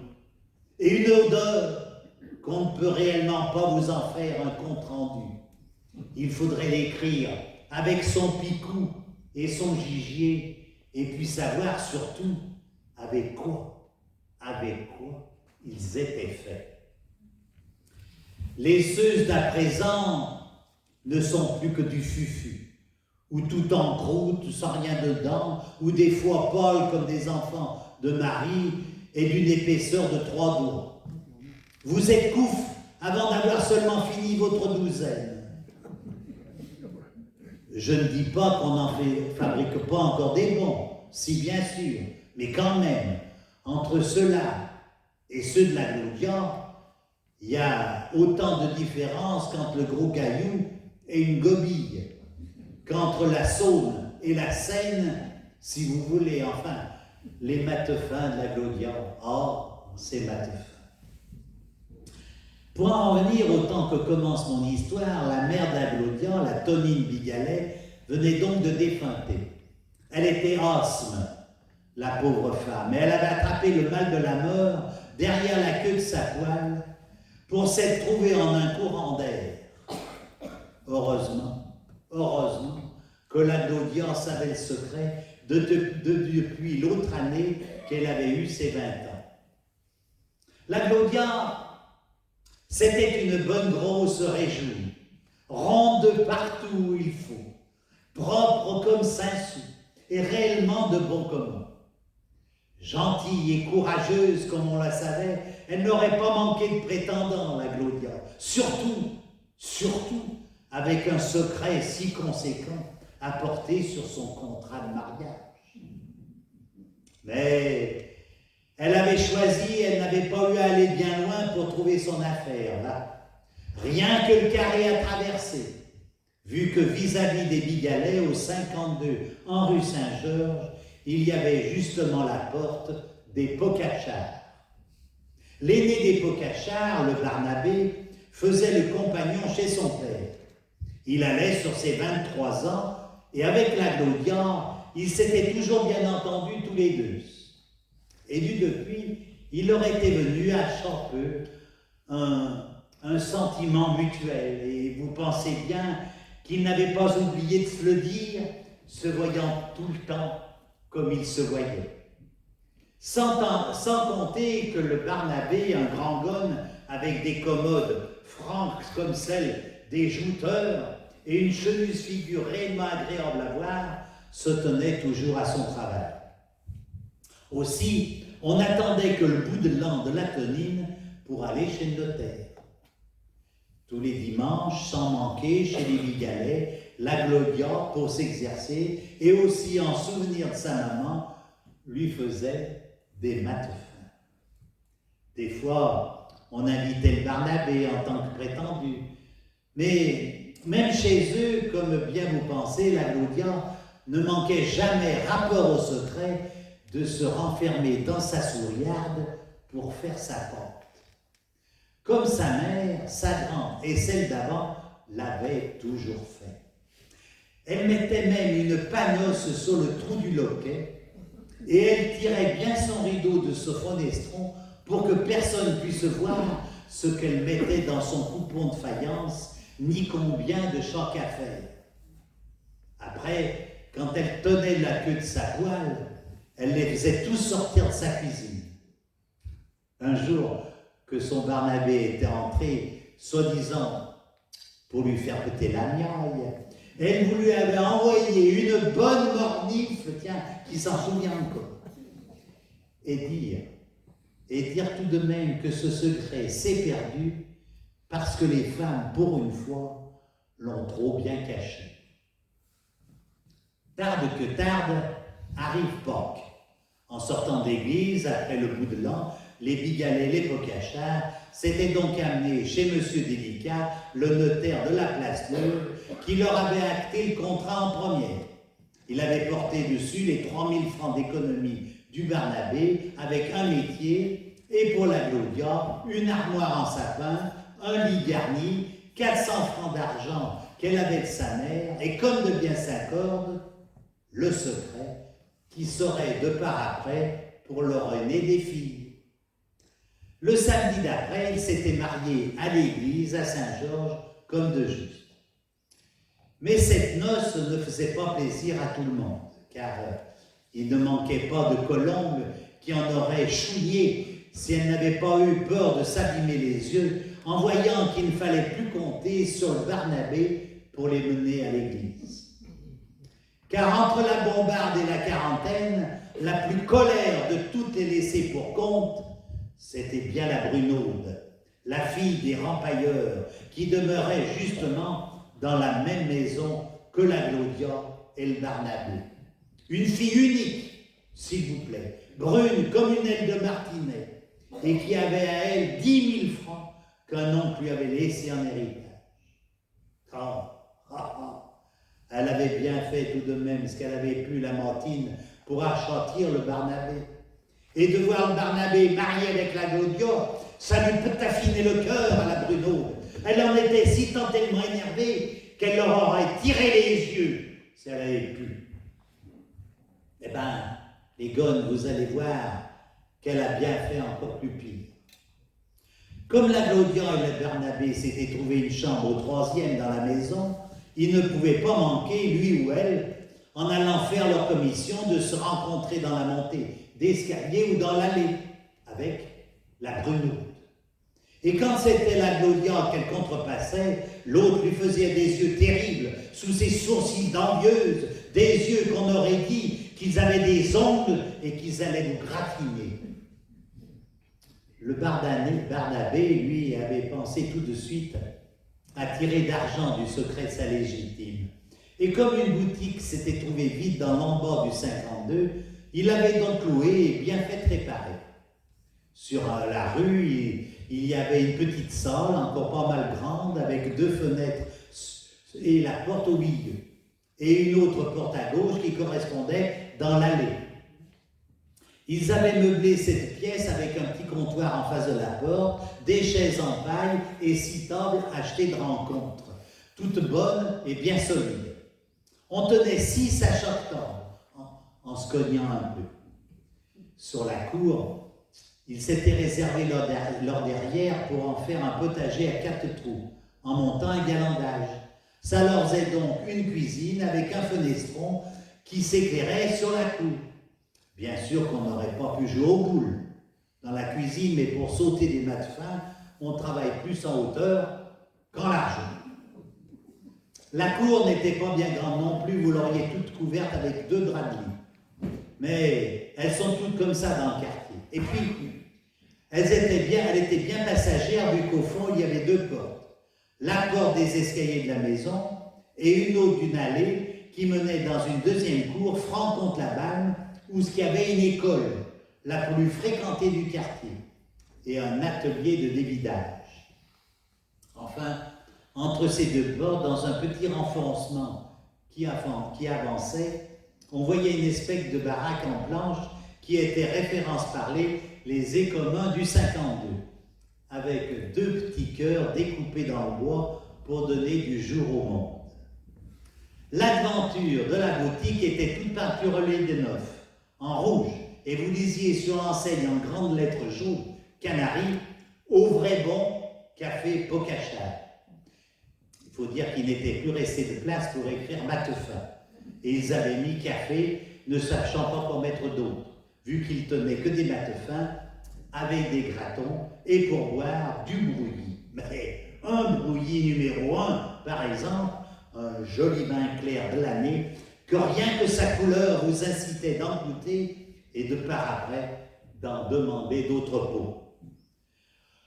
et une odeur qu'on ne peut réellement pas vous en faire un compte-rendu. Il faudrait l'écrire avec son picou et son gigier, et puis savoir surtout avec quoi ils étaient faits. Les ceuses d'à présent ne sont plus que du fufu, ou tout en croûte, sans rien dedans, ou des fois pâles comme des enfants de Marie, et d'une épaisseur de 3 doigts. Vous êtes couf avant d'avoir seulement fini votre douzaine. Je ne dis pas qu'on n'en fabrique pas encore des bons, si bien sûr, mais quand même, entre ceux-là et ceux de la Glaudia, il y a autant de différence qu'entre le gros caillou et une gobille, qu'entre la Saône et la Seine, si vous voulez, enfin, les maths fins de la Glaudia. Ces maths fins. Pour en revenir au temps que commence mon histoire, la mère de la Glaudia, la Tonine Bigalet, venait donc de défunter. Elle était asthme, la pauvre femme, et elle avait attrapé le mal de la mort derrière la queue de sa poêle pour s'être trouvée en un courant d'air. Heureusement que la Glaudia savait le secret depuis l'autre année qu'elle avait eu ses 20 ans. La Glaudia, c'était une bonne grosse réjouie, ronde de partout où il faut, propre comme Saint-Sou, et réellement de bon commun. Gentille et courageuse comme on la savait, elle n'aurait pas manqué de prétendants, la Glaudia, surtout avec un secret si conséquent à porter sur son contrat de mariage. Mais elle avait choisi, elle n'avait pas eu à aller bien loin pour trouver son affaire, là. Rien que le carré à traverser, vu que vis-à-vis des Bigalais, au 52 en rue Saint-Georges, il y avait justement la porte des Pocachards. L'aîné des Pocachards, le Barnabé, faisait le compagnon chez son père. Il allait sur ses 23 ans, et avec la Glaudia, ils s'étaient toujours bien entendus tous les deux. Et depuis, il leur était venu à Champeux un sentiment mutuel. Et vous pensez bien qu'ils n'avaient pas oublié de se le dire, se voyant tout le temps comme ils se voyaient. Sans compter que le Barnabé, un grand gonne avec des commodes franques comme celles des jouteurs et une chemise figure réellement agréable à voir, se tenait toujours à son travail. Aussi, on attendait que le bout de l'an de la Tonine pour aller chez le notaire. Tous les dimanches, sans manquer, chez les Bigalais, la Glaudia, pour s'exercer, et aussi en souvenir de sa maman, lui faisait des matheux fins. Des fois, on invitait le Barnabé en tant que prétendu. Mais même chez eux, comme bien vous pensez, la Claudia ne manquait jamais, rapport au secret, de se renfermer dans sa souriarde pour faire sa porte. Comme sa mère, sa grande et celle d'avant l'avaient toujours fait. Elle mettait même une panosse sur le trou du loquet et elle tirait bien son rideau de ce fenestron pour que personne puisse voir ce qu'elle mettait dans son coupon de faïence, ni combien de chaque affaire. Après, quand elle tenait la queue de sa poêle, elle les faisait tous sortir de sa cuisine. Un jour que son Barnabé était entré, soi-disant pour lui faire péter la miaille, elle vous lui avait envoyé une bonne mornifle, tiens, qui s'en souvient encore. Et dire tout de même que ce secret s'est perdu parce que les femmes, pour une fois, l'ont trop bien caché. Tarde que tarde, arrive Pâques. En sortant d'église, après le bout de l'an, les Bigalais, les Pocachards s'étaient donc amenés chez M. Délicat, le notaire de la Place Neuve, qui leur avait acté le contrat en première. Il avait porté dessus les 3000 francs d'économie du Barnabé avec un métier et pour la Claudia, une armoire en sapin, un lit garni, 400 francs d'argent qu'elle avait de sa mère et comme de bien s'accorde, le secret qui saurait de part après pour leur aîné des filles. Le samedi d'après, ils s'étaient mariés à l'église à Saint-Georges comme de juste. Mais cette noce ne faisait pas plaisir à tout le monde, car il ne manquait pas de colombes qui en auraient chouillé si elles n'avaient pas eu peur de s'abîmer les yeux en voyant qu'il ne fallait plus compter sur le Barnabé pour les mener à l'église. Car entre la bombarde et la quarantaine, la plus colère de toutes les laissées pour compte, c'était bien la Brunaude, la fille des rempailleurs, qui demeurait justement dans la même maison que la Claudia et le Barnabé. Une fille unique, s'il vous plaît, brune comme une aile de martinet, et qui avait à elle 10 000 francs qu'un oncle lui avait laissé en héritage. Elle avait bien fait tout de même ce qu'elle avait pu, la Martine, pour achantir le Barnabé. Et de voir le Barnabé marié avec la Claudia, ça lui peut affiner le cœur à la Brunaude. Elle en était si tant tellement énervée qu'elle leur aurait tiré les yeux si elle avait pu. Eh bien, les gonnes, vous allez voir qu'elle a bien fait encore plus pire. Comme la Claudia et le Barnabé s'étaient trouvé une chambre au 3e dans la maison, ils ne pouvaient pas manquer, lui ou elle, en allant faire leur commission, de se rencontrer dans la montée d'escalier ou dans l'allée avec la Brunaude. Et quand c'était la Claudia qu'elle contrepassait, l'autre lui faisait des yeux terribles, sous ses sourcils d'envieuse, des yeux qu'on aurait dit qu'ils avaient des ongles et qu'ils allaient nous gratiner. Le Barnabé, lui, avait pensé tout de suite à tirer d'argent du secret de sa légitime. Et comme une boutique s'était trouvée vide dans l'en-bas du 52, il avait donc loué et bien fait réparer. Sur la rue, il y avait une petite salle, encore pas mal grande, avec 2 fenêtres et la porte au milieu. Et une autre porte à gauche qui correspondait dans l'allée. Ils avaient meublé cette pièce avec un petit comptoir en face de la porte, des chaises en paille et 6 tables achetées de rencontre, toutes bonnes et bien solides. On tenait 6 à chaque table, en se cognant un peu. Sur la cour, ils s'étaient réservé leur derrière pour en faire un potager à 4 trous, en montant un galandage. Ça leur faisait donc une cuisine avec un fenestron qui s'éclairait sur la cour. Bien sûr qu'on n'aurait pas pu jouer aux boules dans la cuisine, mais pour sauter des mâts fins, on travaille plus en hauteur qu'en largeur. La cour n'était pas bien grande non plus, vous l'auriez toute couverte avec 2 draps de lit. Mais elles sont toutes comme ça dans le quartier. Et puis, elle était bien passagère vu qu'au fond, il y avait 2 portes. La porte des escaliers de la maison et une autre d'une allée qui menait dans une 2e cour, franc contre la banne, où il y avait une école, la plus fréquentée du quartier et un atelier de dévidage. Enfin, entre ces deux portes, dans un petit renfoncement qui avançait, on voyait une espèce de baraque en planche qui était référence parlée les écommuns du 52, avec 2 petits cœurs découpés dans le bois pour donner du jour au monde. L'aventure de la boutique était toute peinturée de neuf, en rouge, et vous lisiez sur l'enseigne en grandes lettres jaunes, Canaries, au vrai bon café Pocachard. Il faut dire qu'il n'était plus resté de place pour écrire Matefin, et ils avaient mis café, ne sachant pas quoi mettre d'autre, vu qu'ils tenaient que des Matefins, avec des gratons, et pour boire du brouillis. Mais un brouillis numéro 1, par exemple, un joli vin clair de l'année, que rien que sa couleur vous incitait d'en goûter et de par après d'en demander d'autres pots.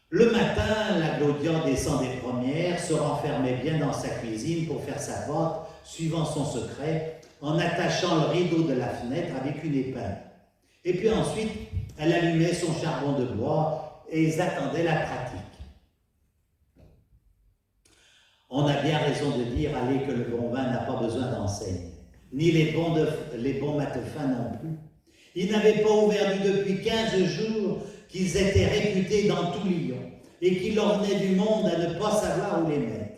Le matin, la Claudia descendait première, se renfermait bien dans sa cuisine pour faire sa pâte, suivant son secret, en attachant le rideau de la fenêtre avec une épingle. Et puis ensuite, elle allumait son charbon de bois et ils attendaient la pratique. On a bien raison de dire, allez, que le bon vin n'a pas besoin d'enseigne, ni les bons Matefins non plus. Ils n'avaient pas ouvert depuis 15 jours qu'ils étaient réputés dans tout Lyon et qu'il leur venait du monde à ne pas savoir où les mettre.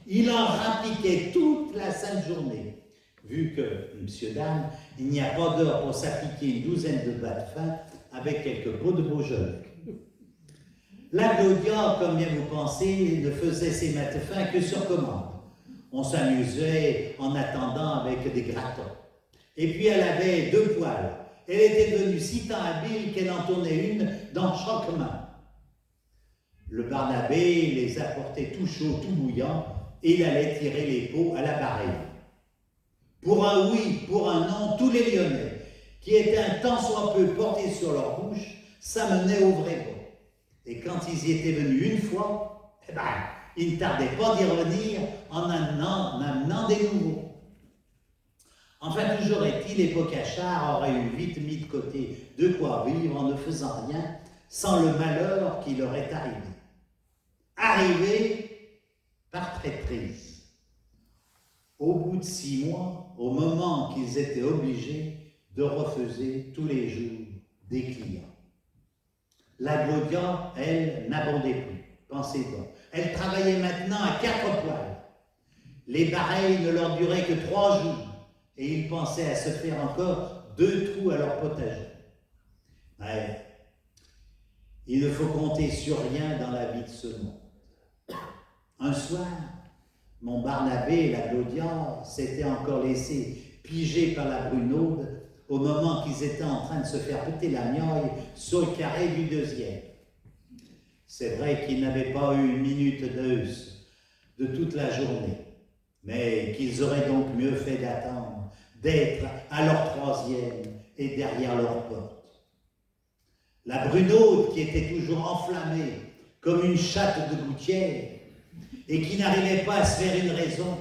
Il en rappliquait toute la sainte journée, vu que, monsieur, dame, il n'y a pas d'heure pour s'appliquer une douzaine de bas de fin avec quelques pots de Beaujolais. La Claudia, comme bien vous pensez, ne faisait ses Matefins que sur commande. On s'amusait en attendant avec des gratons. Et puis elle avait 2 poêles. Elle était devenue si tant habile qu'elle en tournait une dans chaque main. Le Barnabé les apportait tout chaud, tout bouillant, et il allait tirer les pots à la barille. Pour un oui, pour un non, tous les Lyonnais, qui étaient un tant soit peu portés sur leur bouche, s'amenaient au vrai bon. Et quand ils y étaient venus une fois, ils ne tardaient pas d'y revenir en amenant des nouveaux. Enfin, toujours est-il, les Pocachards auraient eu vite mis de côté de quoi vivre en ne faisant rien, sans le malheur qui leur est arrivé. Arrivé par traîtrise. Au bout de 6 mois, au moment qu'ils étaient obligés de refuser tous les jours des clients. La Claudia, elle, n'abondait plus, pensez-vous. Elle travaillait maintenant à 4 poils. Les bareilles ne leur duraient que 3 jours, et ils pensaient à se faire encore 2 trous à leur potager. Ouais. Il ne faut compter sur rien dans la vie de ce monde. Un soir, mon Barnabé et la Claudia s'étaient encore laissés piger par la Brunaude au moment qu'ils étaient en train de se faire péter la gnoille sur le carré du 2e. C'est vrai qu'ils n'avaient pas eu une minute d'heuse de toute la journée, mais qu'ils auraient donc mieux fait d'attendre, d'être à leur 3e et derrière leur porte. La Brunaude, qui était toujours enflammée comme une chatte de gouttière et qui n'arrivait pas à se faire une raison,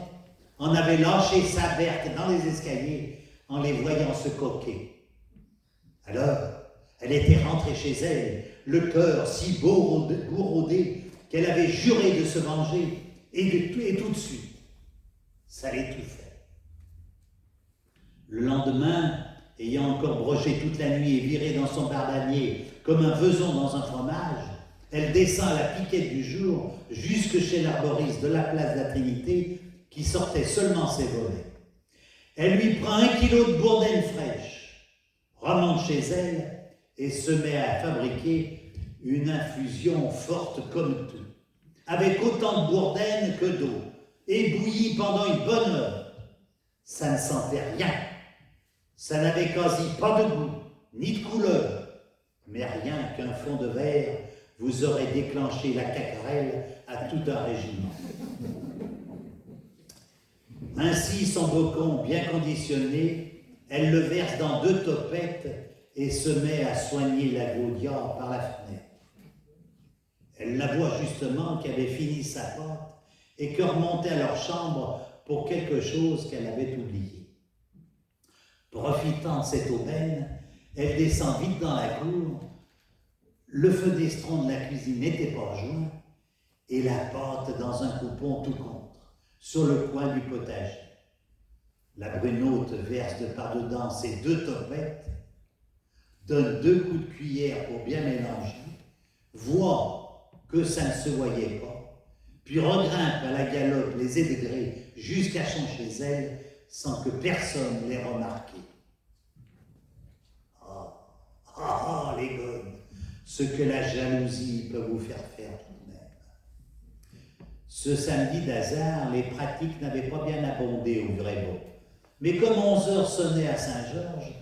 en avait lâché sa Berthe dans les escaliers en les voyant se coquer. Alors, elle était rentrée chez elle, le cœur si bourrodé qu'elle avait juré de se venger, et tout de suite, ça l'étouffait. Le lendemain, ayant encore broché toute la nuit et viré dans son bardanier comme un veson dans un fromage, elle descend à la piquette du jour jusque chez l'arboriste de la place de la Trinité qui sortait seulement ses volets. Elle lui prend 1 kilo de bourdaine fraîche, remonte chez elle et se met à fabriquer une infusion forte comme tout, avec autant de bourdaine que d'eau, et bouillie pendant une bonne heure. Ça ne sentait rien, ça n'avait quasi pas de goût, ni de couleur, mais rien qu'un fond de verre vous aurait déclenché la cacarelle à tout un régiment. Ainsi, son bocon bien conditionné, elle le verse dans 2 topettes et se met à soigner la Claudia par la fenêtre. Elle la voit justement qui avait fini sa pâte et que remontait à leur chambre pour quelque chose qu'elle avait oublié. Profitant de cette aubaine, Elle descend vite dans la cour. Le fenestron de la cuisine n'était pas joint et la pâte dans un coupon tout contre, sur le coin du potager. La brunote verse de par-dedans ses 2 topettes, donne 2 coups de cuillère pour bien mélanger, voit que ça ne se voyait pas, puis regrimpe à la galope les édegrés jusqu'à son chez elle sans que personne l'ait remarqué. Les gones, ce que la jalousie peut vous faire tout de même. Ce samedi d'hasard, les pratiques n'avaient pas bien abondé au Grébon. Mais comme 11 heures sonnaient à Saint-Georges,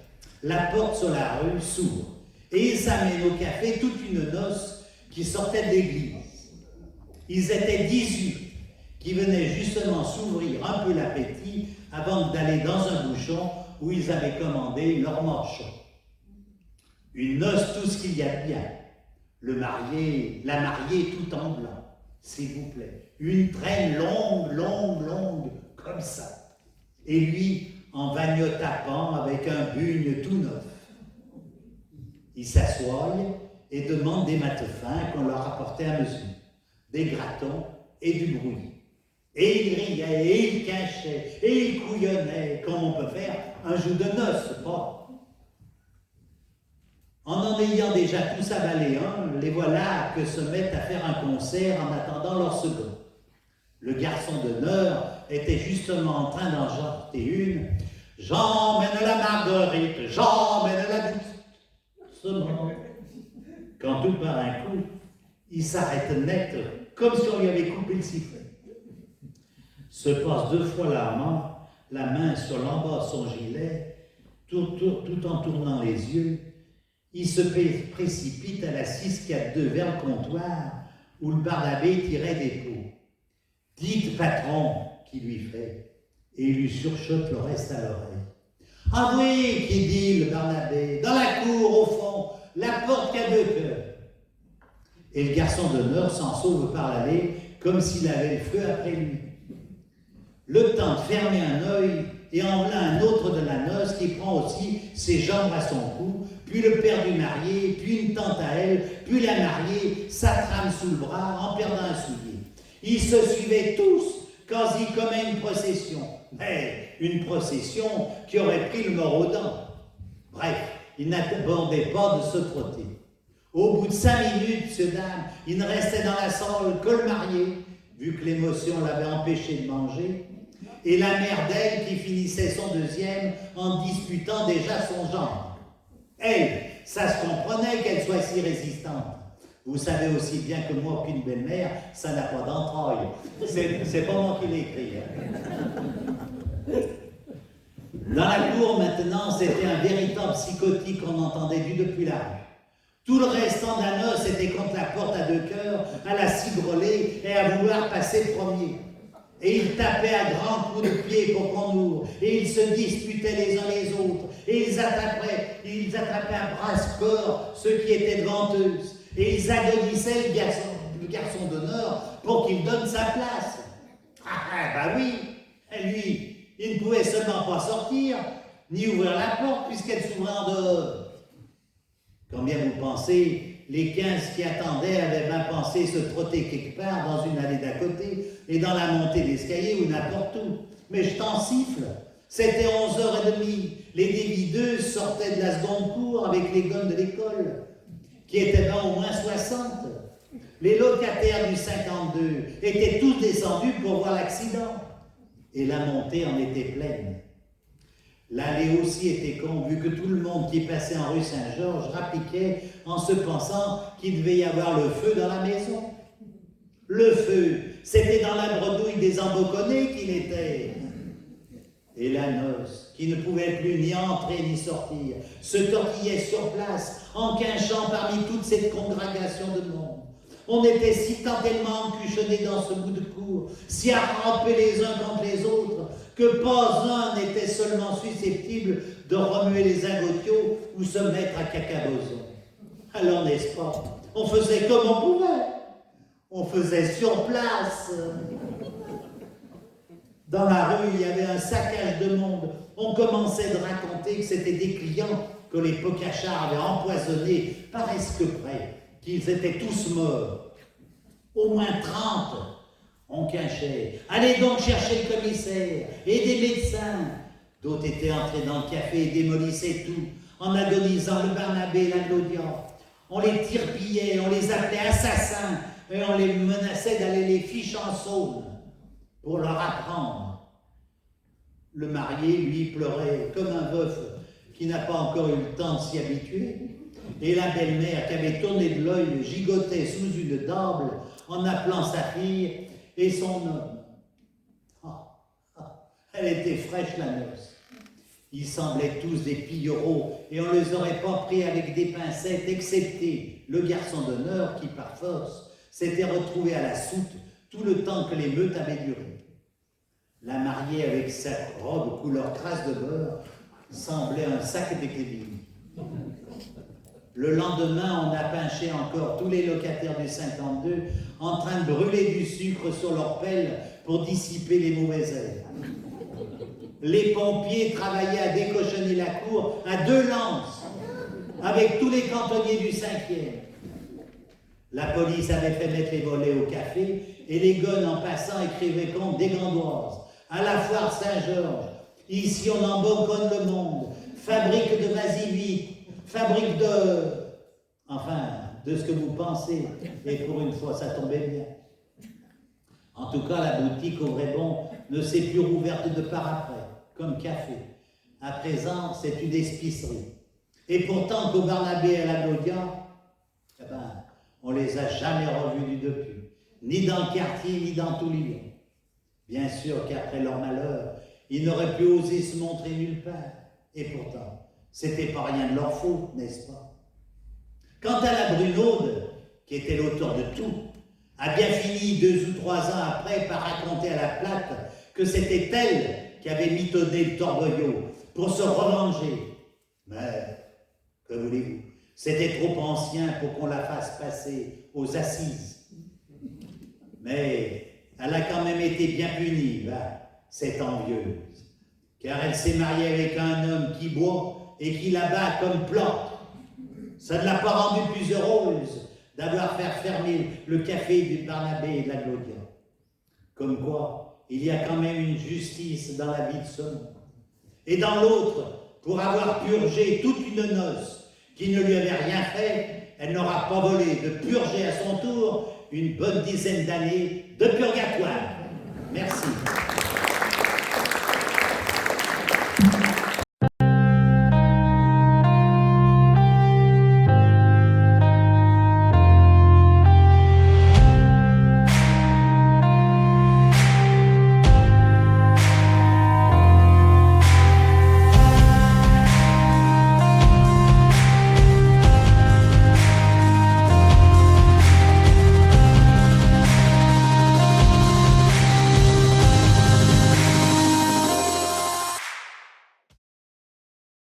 la porte sur la rue s'ouvre et ils amènent au café toute une noce qui sortait de l'église. Ils étaient 18 qui venaient justement s'ouvrir un peu l'appétit avant d'aller dans un bouchon où ils avaient commandé leur morceau. Une noce, tout ce qu'il y a de bien. La mariée tout en blanc, s'il vous plaît. Une traîne longue, comme ça. Et lui, en vagnotapant avec un bugne tout neuf. Il s'assoit et demande des matefins qu'on leur apportait à mesure, des gratons et du brouillis. Et il riait, et il quinchait, et il couillonnait, comme on peut faire un jour de noces, pas. En ayant déjà tous avalé un, les voilà que se mettent à faire un concert en attendant leur second. Le garçon d'honneur était justement en train d'en chanter une. J'emmène la Marguerite, j'emmène la douce. Seulement, quand tout par un coup, il s'arrête net, comme si on lui avait coupé le sifflet. Se passe 2 fois la main sur l'embas de son gilet, tout en tournant les yeux. Il se précipite à la 6-4-2 vers le comptoir où le Barnabé tirait des pots. « Dites, patron !» qui lui fait, et il lui surchote le reste à l'oreille. « Ah oui !» qui dit le Barnabé, « dans la cour, au fond, la porte qui a 2 cœurs. » Et le garçon d'honneur s'en sauve par l'allée comme s'il avait le feu après lui. Le temps de fermer un œil et en voilà un autre de la noce qui prend aussi ses jambes à son cou, puis le père du marié, puis une tante à elle, puis la mariée, sa trame sous le bras en perdant un soulier. Ils se suivaient tous, quasi comme à une procession. Mais une procession qui aurait pris le mort aux dents. Bref, ils n'abordaient pas de se trotter. Au bout de 5 minutes, ce dame, il ne restait dans la salle que le marié, vu que l'émotion l'avait empêché de manger, et la mère d'elle qui finissait son 2e en disputant déjà son genre. Elle, ça se comprenait qu'elle soit si résistante. Vous savez aussi bien que moi qu'une belle-mère, ça n'a pas d'entrailles. C'est pas moi qui l'ai écrit. Dans la cour maintenant, c'était un véritable psychotique qu'on entendait depuis la rue. Tout le restant de la noce était contre la porte à 2 cœurs, à la cibreler et à vouloir passer premier. Et ils tapaient à grands coups de pied pour qu'on ouvre, et ils se disputaient les uns les autres, et ils attrapaient à bras-corps ceux qui étaient devant eux, et ils agonissaient le garçon d'honneur pour qu'il donne sa place. Bah oui, lui, il ne pouvait seulement pas sortir, ni ouvrir la porte puisqu'elle s'ouvrait en dehors. Combien vous pensez, les 15 qui attendaient avaient bien pensé se trotter quelque part dans une allée d'à côté et dans la montée d'escalier ou n'importe où. Mais je t'en siffle, c'était 11h30, les dévideuses sortaient de la seconde cour avec les gommes de l'école, qui étaient bien au moins 60. Les locataires du 52 étaient tous descendus pour voir l'accident. Et la montée en était pleine. L'allée aussi était con, vu que tout le monde qui passait en rue Saint-Georges rappliquait en se pensant qu'il devait y avoir le feu dans la maison. Le feu, c'était dans la bredouille des emboconnés qu'il était. Et la noce, qui ne pouvait plus ni entrer ni sortir, se tortillait sur place, en quinchant parmi toute cette congrégation de monde. On était si tellement encuchonnés dans ce bout de cour, si arrampés les uns contre les autres, que pas un n'était seulement susceptible de remuer les ingotiaux ou se mettre à cacaboson. Alors, n'est-ce pas, on faisait comme on pouvait. On faisait sur place. Dans la rue, il y avait un saccage de monde. On commençait de raconter que c'était des clients que les Pocachards avaient empoisonnés paraissent que près, qu'ils étaient tous morts. Au moins 30. On cachait. Allez donc chercher le commissaire et des médecins. D'autres étaient entrés dans le café et démolissaient tout, en agonisant le Barnabé et la Claudia. On les tirepillait, on les appelait assassins et on les menaçait d'aller les ficher en Saône pour leur apprendre. Le marié, lui, pleurait comme un veuf qui n'a pas encore eu le temps de s'y habituer. Et la belle-mère, qui avait tourné de l'œil, gigotait sous une dable en appelant sa fille et son homme. Elle était fraîche la noce. Ils semblaient tous des pillereaux et on ne les aurait pas pris avec des pincettes, excepté le garçon d'honneur qui, par force, s'était retrouvé à la soute tout le temps que l'émeute avait duré. La mariée, avec sa robe couleur crasse de beurre, semblait un sac d'éclébine. Le lendemain, on a pinché encore tous les locataires du 52 en train de brûler du sucre sur leur pelle pour dissiper les mauvaises herbes. Les pompiers travaillaient à décochonner la cour à 2 lances, avec tous les cantonniers du 5e. La police avait fait mettre les volets au café et les gones en passant écrivaient contre des Gandoises, à la foire Saint-Georges. Ici on embonconne le monde, fabrique de vas-y-vite, fabrique de... Enfin, de ce que vous pensez. Et pour une fois, ça tombait bien. En tout cas, la boutique au vrai bon ne s'est plus rouverte de par après, comme café. À présent, c'est une épicerie. Et pourtant, qu'au Barnabé et à la Claudia, eh ben, on les a jamais revus depuis. Ni dans le quartier, ni dans tout Lyon. Bien sûr qu'après leur malheur, ils n'auraient plus osé se montrer nulle part. Et pourtant, c'était pas rien de leur faute, n'est-ce pas? Quant à la Brunaude, qui était l'auteur de tout, a bien fini 2 ou 3 ans après par raconter à la plate que c'était elle qui avait mitonné le torboyau pour se revenger. Mais, que voulez-vous, c'était trop ancien pour qu'on la fasse passer aux assises. Mais elle a quand même été bien punie, cette envieuse, car elle s'est mariée avec un homme qui boit et qui la bat comme plante. Ça ne l'a pas rendue plus heureuse d'avoir fait fermer le café du Barnabé et de la Claudia. Comme quoi, il y a quand même une justice dans la vie de ce monde. Et dans l'autre, pour avoir purgé toute une noce qui ne lui avait rien fait, elle n'aura pas volé de purger à son tour une bonne dizaine d'années de purgatoire. Merci.